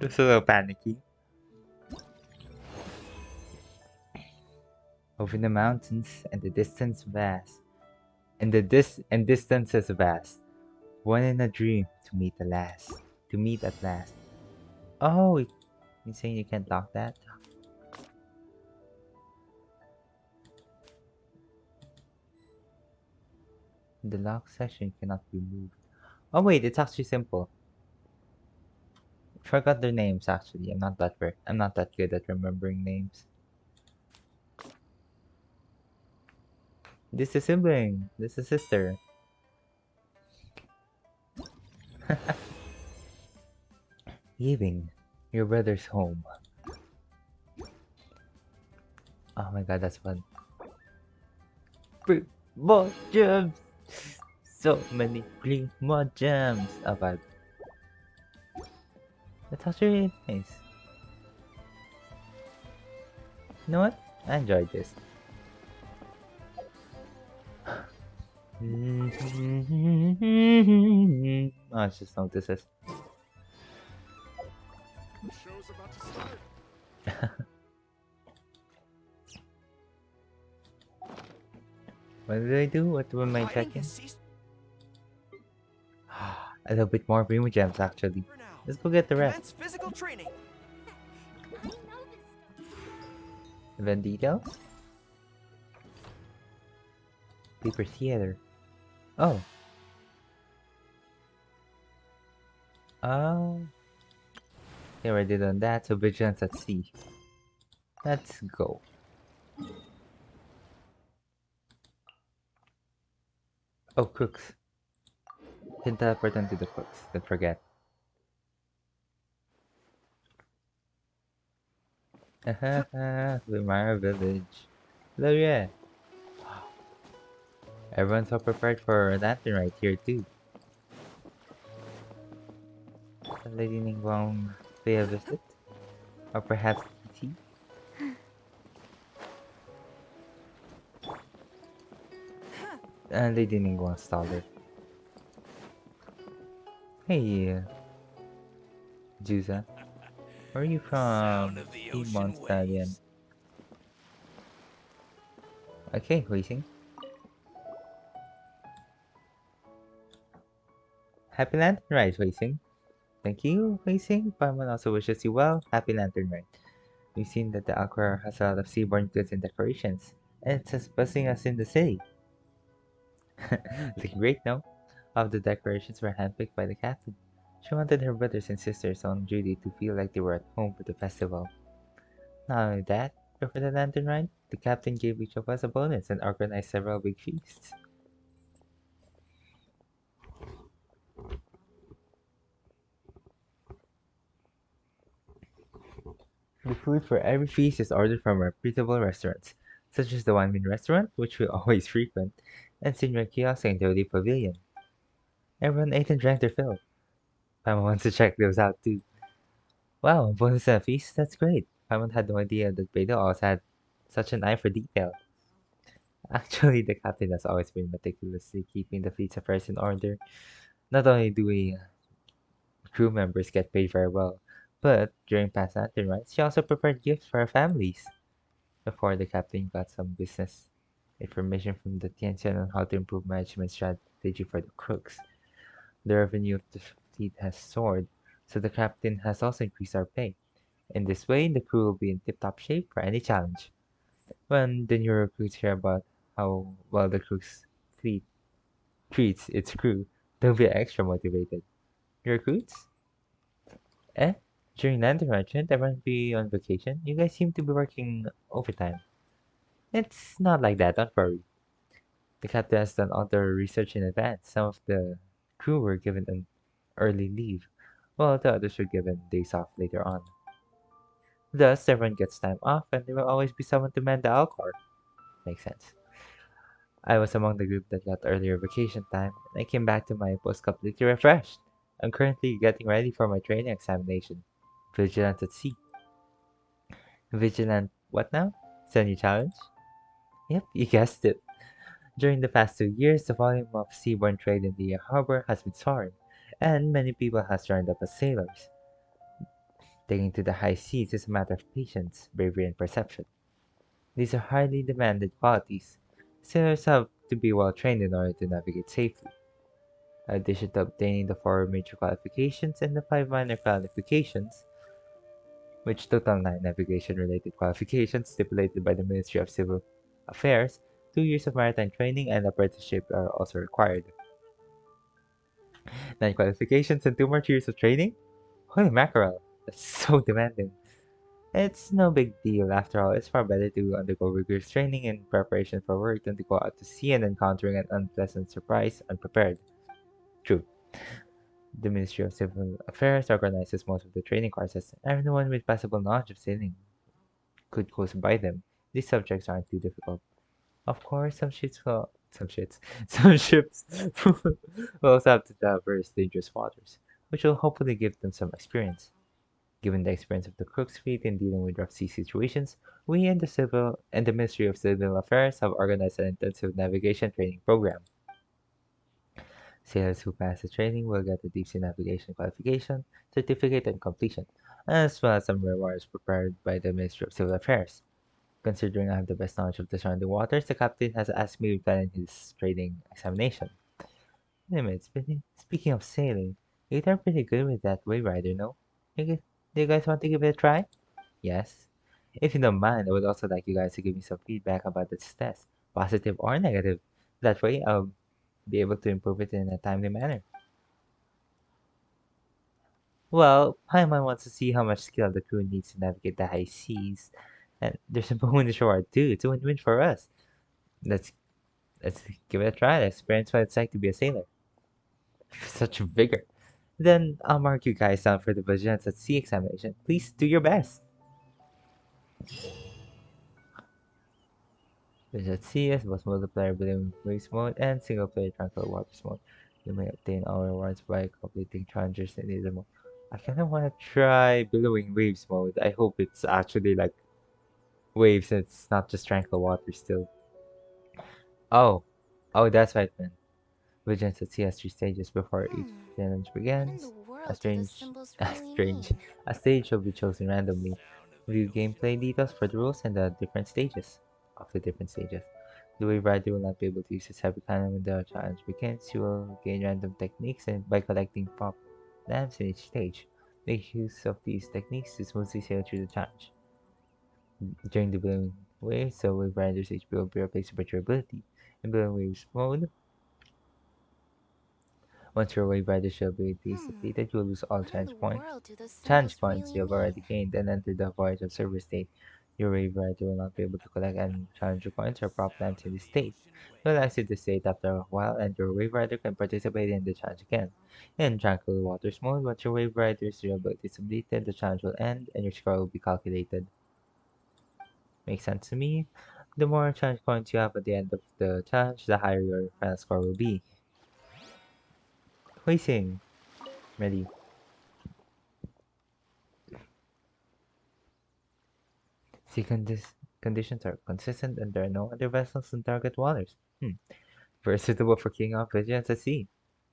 Just a little panicky. Over the mountains and the distance vast, and distance is vast. One in a dream to meet the last. To meet at last. Oh, you saying you can't lock that? The lock section cannot be moved. Oh wait, it's actually simple. Forgot their names actually. I'm not that good at remembering names. This is sibling. This is sister. Leaving your brother's home. Oh my god, that's fun. More gems. So many more gems. Oh god, that's actually nice. You know what? I enjoyed this. Oh, it's just notices. The show's about to start. What did I do? What am I checking? A little bit more Primo Gems actually. Let's go get the rest. Physical training. Event details? Paper theater. Oh. Oh. They already done that, so vigilance at sea. Let's go. Oh, cooks. Can teleport into the cooks. Don't forget. Lumara Village. Hello, yeah. Everyone's so prepared for a lantern right here, too. Lady Ningguang pay a visit? Or perhaps tea? Lady Ningguang stalled. Hey, Juza. Where are you from? Demon Stallion. Okay, waiting. Happy Lantern Ride, Wei-Sing. Thank you, Wei-Sing. Paimon also wishes you well. Happy Lantern Ride. We've seen that the Aqua has a lot of seaborne goods and decorations, and it's just buzzing us in the city. Looking great, no? All of the decorations were handpicked by the captain. She wanted her brothers and sisters on duty to feel like they were at home for the festival. Not only that, but for the lantern ride, the captain gave each of us a bonus and organized several big feasts. The food for every feast is ordered from reputable restaurants, such as the One Min restaurant, which we always frequent, and Senior Kiosk and Jolly Pavilion. Everyone ate and drank their fill. Paimon wants to check those out too. Wow, a bonus at a feast? That's great. Paimon had no idea that Beidou also had such an eye for detail. Actually, the captain has always been meticulously keeping the fleet's affairs in order. Not only do we crew members get paid very well, but during past lantern rides, she also prepared gifts for our families. Before the captain got some business information from the Tiantian on how to improve management strategy for the crooks. The revenue of the fleet has soared, so the captain has also increased our pay. In this way, the crew will be in tip-top shape for any challenge. When the new recruits hear about how well the crew's fleet treats its crew, they'll be extra motivated. New recruits? Eh? During land shouldn't everyone be on vacation? You guys seem to be working overtime. It's not like that, don't worry. The captain has done all the research in advance. Some of the crew were given an early leave, while the others were given days off later on. Thus, everyone gets time off, and there will always be someone to man the Alcor. Makes sense. I was among the group that got earlier vacation time, and I came back to my post completely refreshed. I'm currently getting ready for my training examination. Vigilant at sea. Vigilant what now? Is that a new challenge? Yep, you guessed it. During the past 2 years, the volume of seaborne trade in the harbor has been soaring, and many people have joined up as sailors. Taking to the high seas is a matter of patience, bravery, and perception. These are highly demanded qualities. Sailors have to be well trained in order to navigate safely. In addition to obtaining the four major qualifications and the five minor qualifications, which total nine navigation-related qualifications stipulated by the Ministry of Civil Affairs, 2 years of maritime training and apprenticeship are also required. Nine qualifications and two more years of training? Holy mackerel, that's so demanding. It's no big deal after all. It's far better to undergo rigorous training in preparation for work than to go out to sea and encountering an unpleasant surprise unprepared. True. The Ministry of Civil Affairs organizes most of the training courses. Everyone with passable knowledge of sailing could coast by them. These subjects aren't too difficult. Of course, some ships will also have to traverse dangerous waters, which will hopefully give them some experience. Given the experience of the Crook's fleet in dealing with rough sea situations, we and the Ministry of Civil Affairs have organized an intensive navigation training program. Sailors who pass the training will get a deep sea navigation qualification, certificate, and completion, as well as some rewards prepared by the Ministry of Civil Affairs. Considering I have the best knowledge of the surrounding waters, the captain has asked me to plan his training examination. Wait a minute, speaking of sailing, you are pretty good with that wave rider, no? Do you guys want to give it a try? Yes. If you don't mind, I would also like you guys to give me some feedback about this test, positive or negative. That way, I'll be able to improve it in a timely manner. Well, Paimon wants to see how much skill the crew needs to navigate the high seas, and there's a bonus reward too. It's a win-win for us. Let's let's give it a try. Let's experience what it's like to be a sailor. Such vigor. Then I'll mark you guys down for the Vigilance at Sea examination. Please do your best. Vigilance at Sea is both multiplayer Bloom Waves mode and single player Tranquil Waters mode. You may obtain all rewards by completing challenges in either mode. I kinda wanna try Billowing Waves mode. I hope it's actually like waves and it's not just tranquil water still. Oh. Oh, that's right, man. Vigilance at Sea has three stages before each challenge What in the begins. A world do those strange, symbols a really strange, mean? a stage will be chosen randomly. View gameplay details for the rules and the different stages of the different stages. The wave rider will not be able to use his heavy cannon when the challenge begins. You will gain random techniques and by collecting pop lamps in each stage. Make use of these techniques to smoothly sail through the challenge. During the Blowing Waves, the wave rider's HP will be replaced by durability. In Blowing Waves mode, Once your wave rider ability is Hmm. depleted, you'll lose all What in chance the points. world do those Chance symbols points really you have already mean? gained and enter the void of server state. Your wave rider will not be able to collect any challenger points or prop lands in this state. You'll exit the state after a while, and your wave rider can participate in the challenge again. In Tranquil Waters mode, once your wave rider's ability is depleted, the challenge will end and your score will be calculated. Makes sense to me. The more challenge points you have at the end of the challenge, the higher your final score will be. Hoising. Ready. Sea conditions are consistent and there are no other vessels in target waters. Very suitable for kicking off vigilance at sea.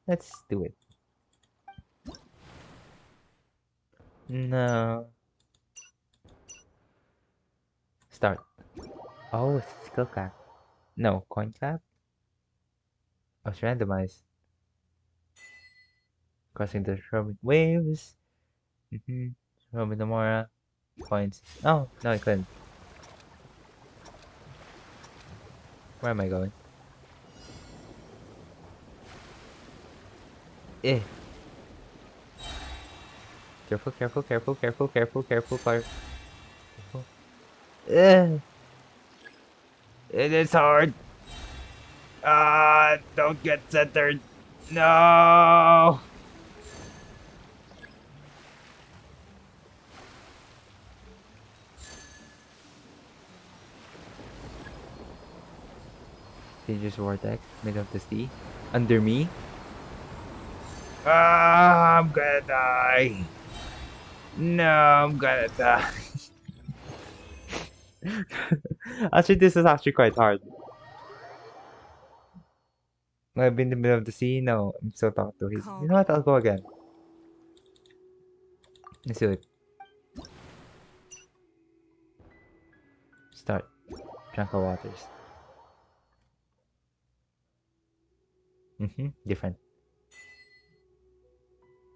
Let's do it. No. Start. Oh, it's a skill cap. No, coin cap? Oh, it's randomized. Crossing the Roman waves. Roman Namora. Points. Oh, no, I couldn't. Where am I going? Eh. Careful, careful, careful, careful, careful, careful, careful. Eh. It is hard. Ah, don't get centered. No. Dangerous vortex, middle of the sea. Under me. Ah, I'm gonna die. No, I'm gonna die. Actually, this is actually quite hard. I've been in the middle of the sea. No, I'm still talking to his. You know what? I'll go again. Let's do it. Start. Tranquil waters. Different.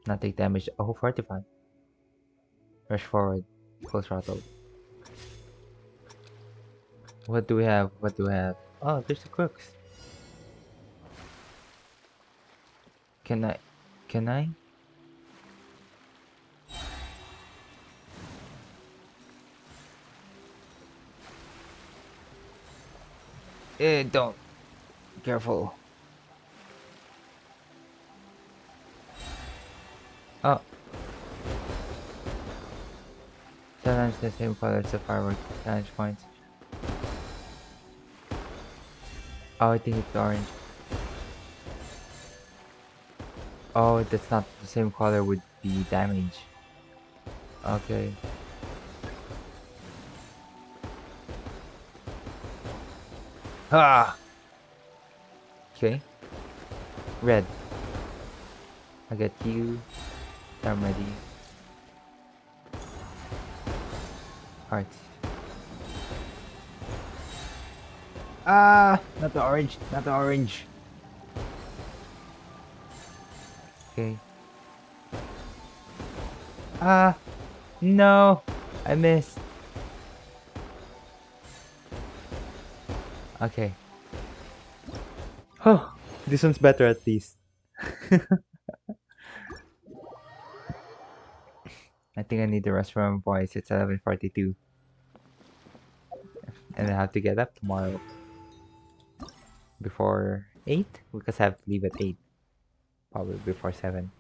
Not take damage. Oh, 45. Rush forward. Full throttle. What do we have? What do we have? Oh, there's the crooks. Can I? Can I? Don't. Careful. Oh. Challenge the same color as the firework challenge points. Oh, I think it's orange. Oh, that's not the same color would be damage. Okay. Ah! Okay. Red. I get you. I'm ready. Hearts. Ah! Not the orange. Not the orange. Okay. Ah! No! I missed. Okay. Oh, this one's better at least. I think I need the rest from voice. It's 11:42, and I have to get up tomorrow before 8 because I have to leave at 8, probably before 7.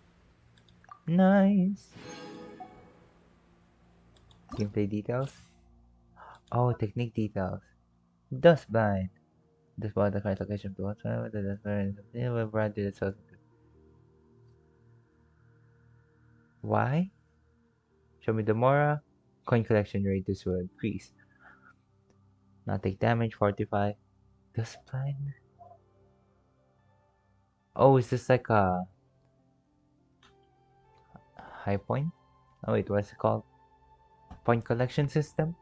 Nice. Gameplay details. Oh, technique details. Dust blind. This was the correct location to watch. The dust blind. Why? Show me the Mora. Coin collection rate. This will increase. Not take damage. 45. Dust blind. Oh, is this like a high point? Oh wait, what's it called? Point collection system?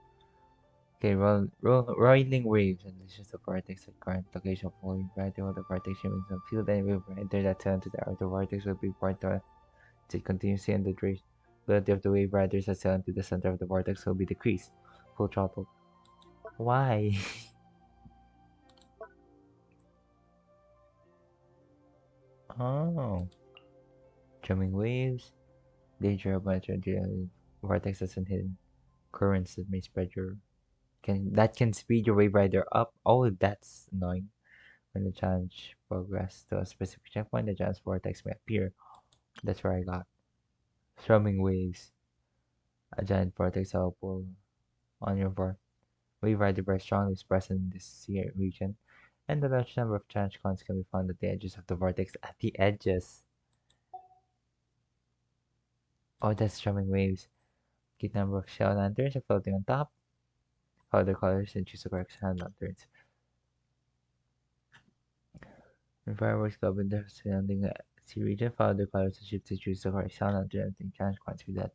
Okay, rolling waves, and this is the vortex at current location of falling variety of the vortex remains on field and will enter that cell into the outer vortex will be point to it continuously and the durability of the wave riders that sail into the center of the vortex will be decreased. Full throttle. Why? Oh. Strumming waves, danger of material vortexes and hidden currents that may spread your can speed your wave rider up. Oh, that's annoying. When the challenge progresses to a specific checkpoint, the challenge vortex may appear. That's where I got. Strumming waves. A giant vortex will pull on your wave rider very strongly is present in this region, and a large number of challenge coins can be found at the edges of the vortex. At the edges. Oh, that's strumming waves. Get number of shell lanterns are floating on top. Follow the colors and choose the correct shell lanterns. When fireworks go up in the surrounding sea region, follow the colors and shift to choose the correct shell lantern and challenge coins with that.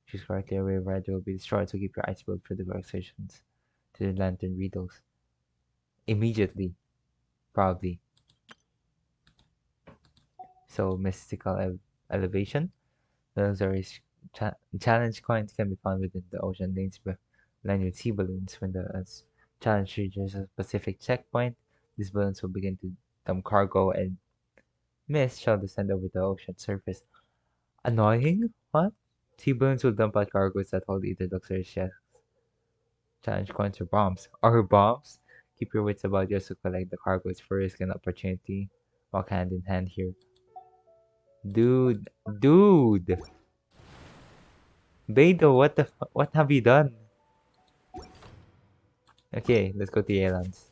Choose correctly, a wave rider will be destroyed, so keep your eyes peeled for the correct stations to the lantern riddles. Immediately, probably. So, mystical elevation. Those are challenge coins can be found within the ocean lanes lined with sea balloons. When the challenge reaches a specific checkpoint, these balloons will begin to dump cargo and mist shall descend over the ocean surface. Annoying? What? Sea balloons will dump out cargoes that hold either luxury ships, challenge coins, or bombs. Or bombs? Keep your wits about you to collect the cargoes for risk and opportunity. Walk hand in hand here. Dude! Beidou, what have you done? Okay, let's go to Yelan's.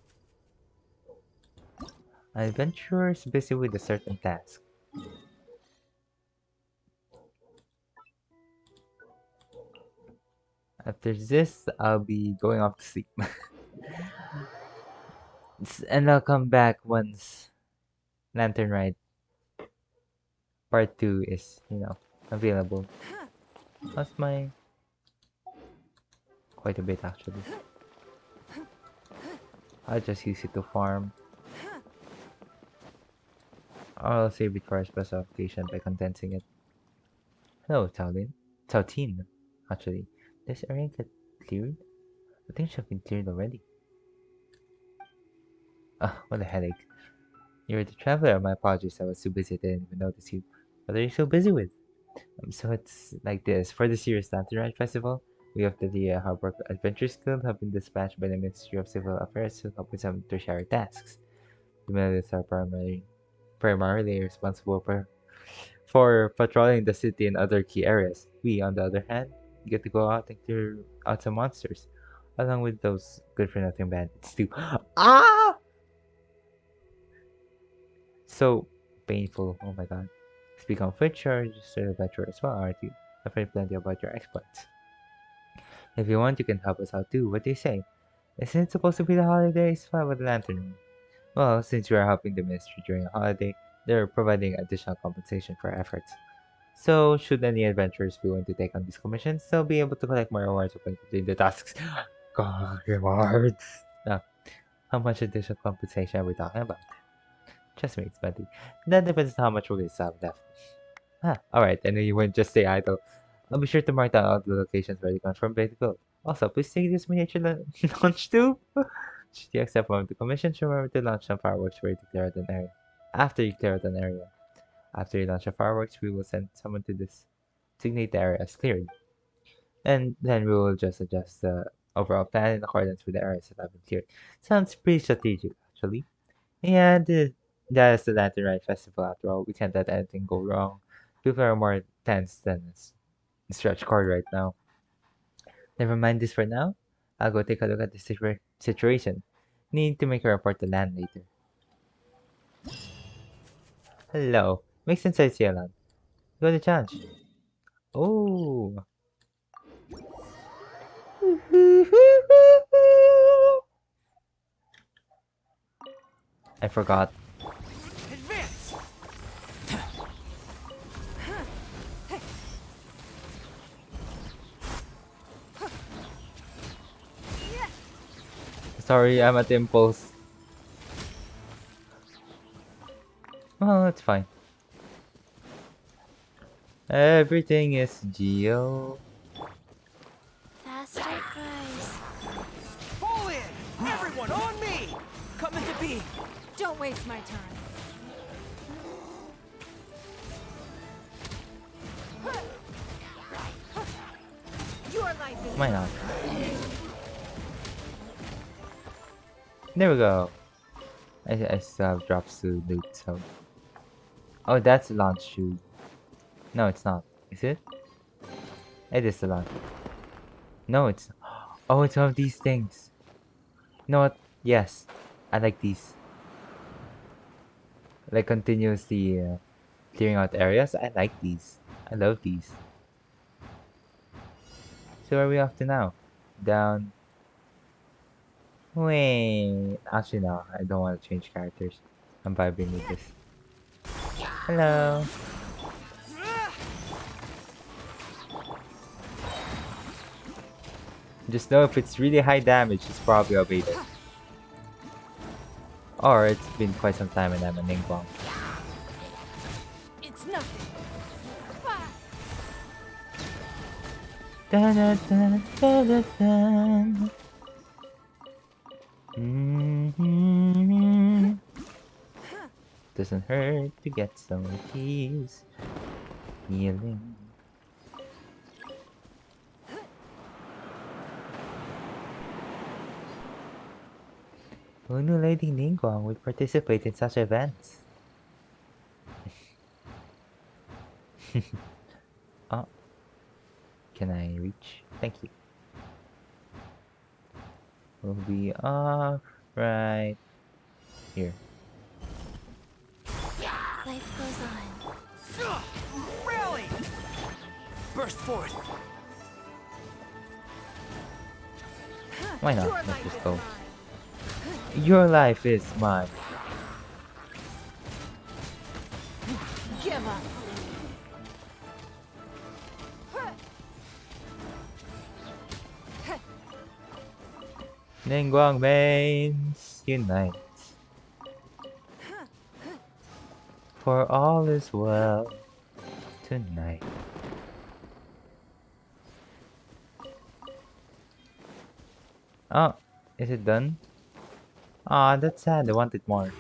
An adventurer is busy with a certain task. After this, I'll be going off to sleep. And I'll come back once Lantern Ride Part 2 is, available. That's my... quite a bit actually. I'll just use it to farm. Or I'll save it for a special occasion by condensing it. Hello, Taolin. Taotin, actually. This area get cleared? I think it should have been cleared already. Ah, what a headache. You're the traveler. My apologies, I was too busy, I didn't even notice you. What are you so busy with? So it's like this. For the serious Lantern Ride Festival, we of the Harbor Adventures Guild have been dispatched by the Ministry of Civil Affairs to help with some tertiary tasks. The militaries are primarily responsible for patrolling the city and other key areas. We, on the other hand, get to go out and clear out some monsters, along with those good-for-nothing bandits too. Ah! So painful. Oh my god. Speak of which, you're just an adventurer as well, aren't you? I've heard plenty about your exploits. If you want, you can help us out too. What do you say? Isn't it supposed to be the holidays? Why with the lantern? Well, since we are helping the ministry during a holiday, they're providing additional compensation for our efforts. So, should any adventurers be willing to take on these commissions, they'll be able to collect more rewards when completing the tasks. God, rewards! Now, how much additional compensation are we talking about? Just me, it's plenty. That depends on how much we're going to have left. Alright, I know you wouldn't just stay idle. I'll be sure to mark down all the locations where you confirm by the build. Also, please take this miniature launch too. Should you accept one of the commissions, remember to launch some fireworks where you clear out an area. After you clear out an area. After you launch the fireworks, we will send someone to designate the area as cleared. And then we will just adjust the overall plan in accordance with the areas that have been cleared. Sounds pretty strategic, actually. Yeah, that is the Lantern Ride Festival after all. We can't let anything go wrong. People are more tense than a stretch cord right now. Never mind this for now. I'll go take a look at the situation. Need to make a report to land later. Hello. Makes sense I see a land. Go to challenge. Oh. I forgot. Advance! Sorry, I'm at impulse. Well, it's fine. Everything is Geo. Faster, guys. Fall in! Everyone on me! Coming to be! Don't waste my time. Why not? There we go. I still have drops to loot, so. Oh, that's a launch shoe. No, it's not. Is it? It is a launch. No, it's. Oh, it's one of these things. You know what? Yes, I like these. Like continuously clearing out areas. I like these. I love these. So where are we off to now? Down. Wait. Actually, no. I don't want to change characters. I'm vibing with this. Hello. Just know if it's really high damage, it's probably a beta. Or it's been quite some time and I'm a Ningguang. It's nothing. Da da da da da da. Mm-hmm. Doesn't hurt to get some of these healing. Who knew Lady Ningguang would participate in such events? Oh, can I reach? Thank you. We'll be right here. Life goes on. Rally! Burst forth. Why not? Let's just go. Your life is mine. Give up. Ningguang mains unite. For all is well tonight. Oh, is it done? Ah, that's sad. I wanted more.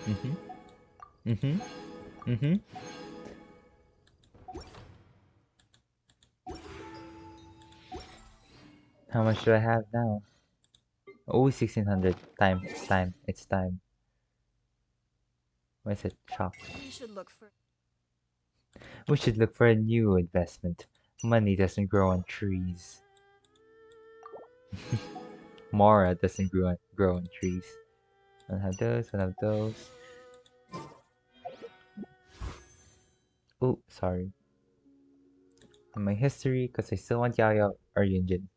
Mhm. Mhm. Mhm. How much do I have now? Oh, 1600. Time. It's time. It's time. Where's it? Shop. We should look for. We should look for a new investment. Money doesn't grow on trees. Mora doesn't grow on trees. I'll have those. I'll have those. Oh, sorry. And my history, because I still want Yaoyao or Yunjin.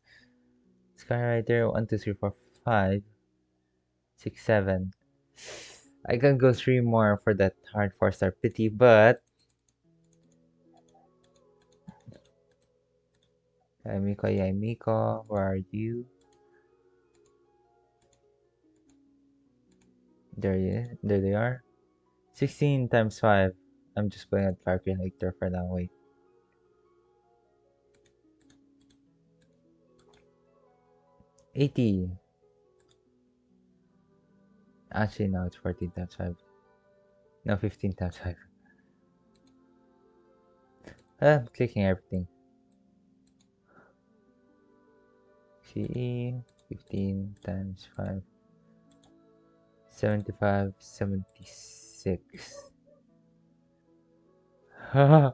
Skyrider 1, 2, 3, 4, 5, 6, 7. I can go 3 more for that hard 4-star pity, but Yaimiko, where are you? There they are. 16 times 5. I'm just playing at calculator for now. Wait. $80. Actually, no, it's 14 times 5. No, 15 times 5. I'm clicking everything. CE 15 times 5. 75, 76. I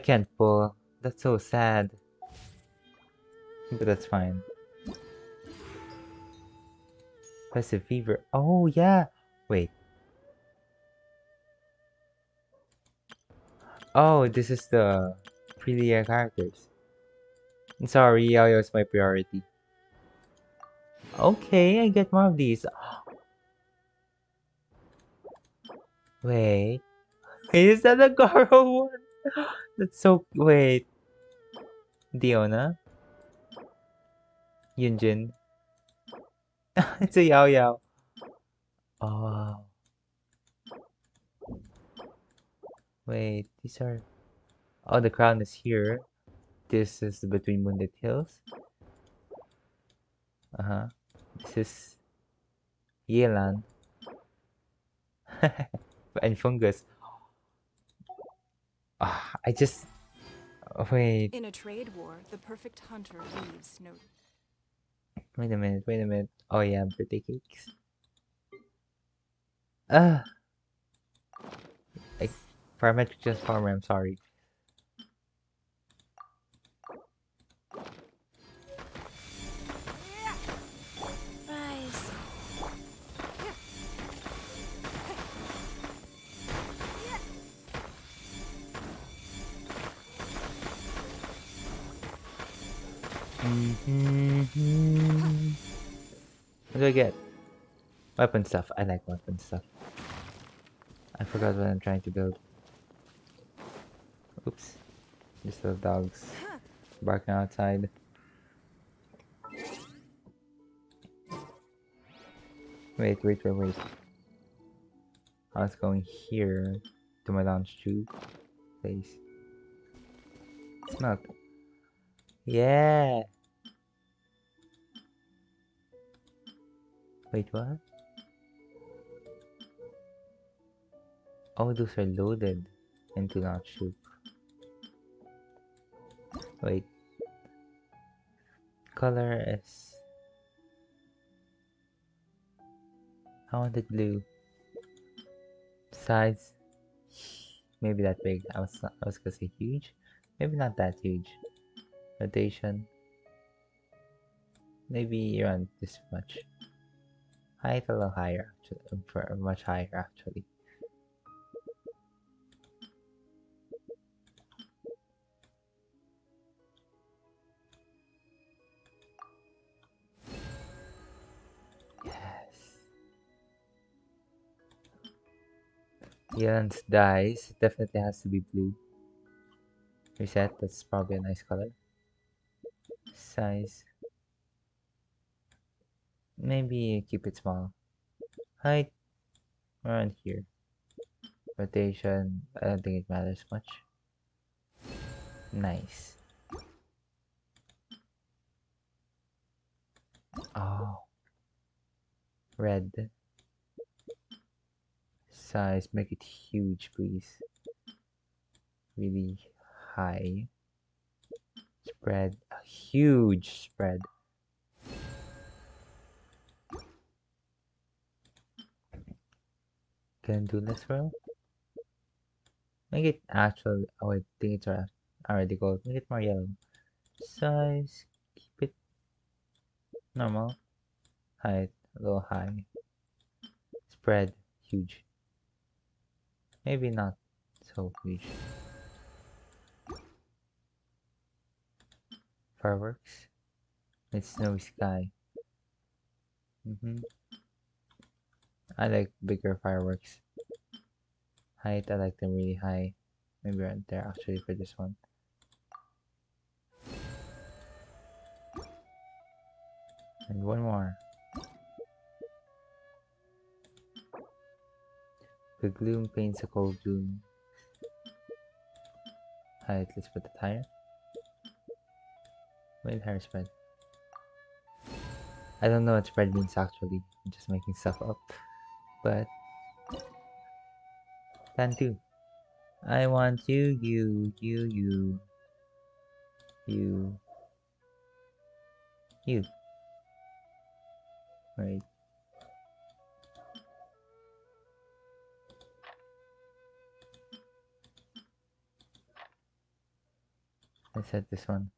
can't pull. That's so sad. But that's fine. Passive fever. Oh, yeah. Wait. Oh, this is the prettier characters. Sorry, Yaoyao is my priority. Okay, I get more of these. Wait. Is that the Garo one? That's so... Wait. Diona? Yunjin? It's a Yaoyao. Oh. Wait, these are... Oh, the crown is here. This is between Moonlit Hills. Uh-huh. This is Yelan. And fungus. Ah, I just wait. In a trade war, the perfect hunter leaves no. Wait a minute. Wait a minute. Oh yeah, birthday cakes. Ah, like parametric transformer. I'm sorry. Rise. What do I get? Weapon stuff. I like weapon stuff. I forgot what I'm trying to build. Oops. Just little dogs barking outside. Wait. I was going here to my launch tube place. Smelt. Yeah. Wait, what? Oh, those are loaded into launch tube. Wait. Color is. I wanted blue. Size. Maybe that big. I was gonna say huge. Maybe not that huge. Rotation. Maybe around this much. Height a little higher, actually, much higher actually. Yes. Yelan's dice definitely has to be blue. Reset, that's probably a nice color. Size. Maybe keep it small. Height around here. Rotation, I don't think it matters much. Nice. Oh. Red. Size, make it huge, please. Really high. Spread, a huge spread. Can do less row? Make it actual. Oh, I think it's already gold. Make it more yellow. Size, keep it normal. Height, a little high. Spread, huge. Maybe not so huge. Fireworks. It's snowy sky. I like bigger fireworks. Height, I like them really high. Maybe right there actually for this one. And one more. The gloom paints a cold gloom. Height, let's put it higher. Wait, higher spread. I don't know what spread means actually. I'm just making stuff up. But plan 2. I want you. Right. Let's set this one.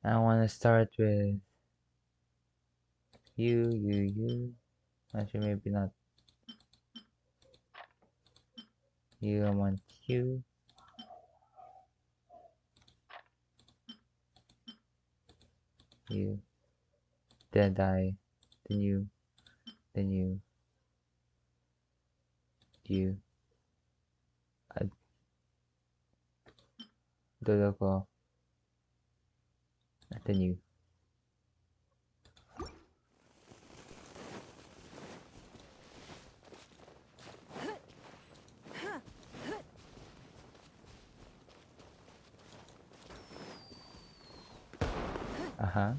I want to start with you. Actually, maybe not. You, I want you. You. Then I. Then you. Then you. You. Dodoko. Then you. Uh-huh.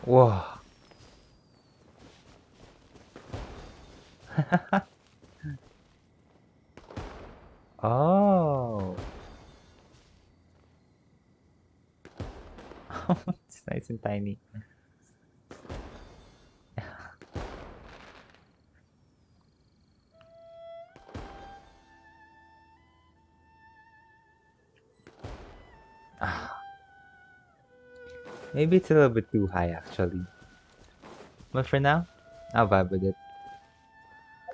Whoa. Oh. It's nice and tiny. Ah, maybe it's a little bit too high actually. But for now, I'll vibe with it.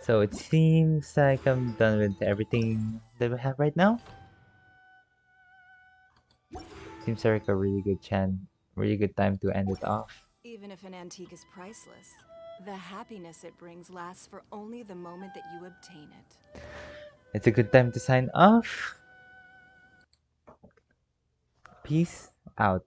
So it seems like I'm done with everything that we have right now. Seems like a really good time to end it off. Even if an antique is priceless, the happiness it brings lasts for only the moment that you obtain it. It's a good time to sign off. Peace out.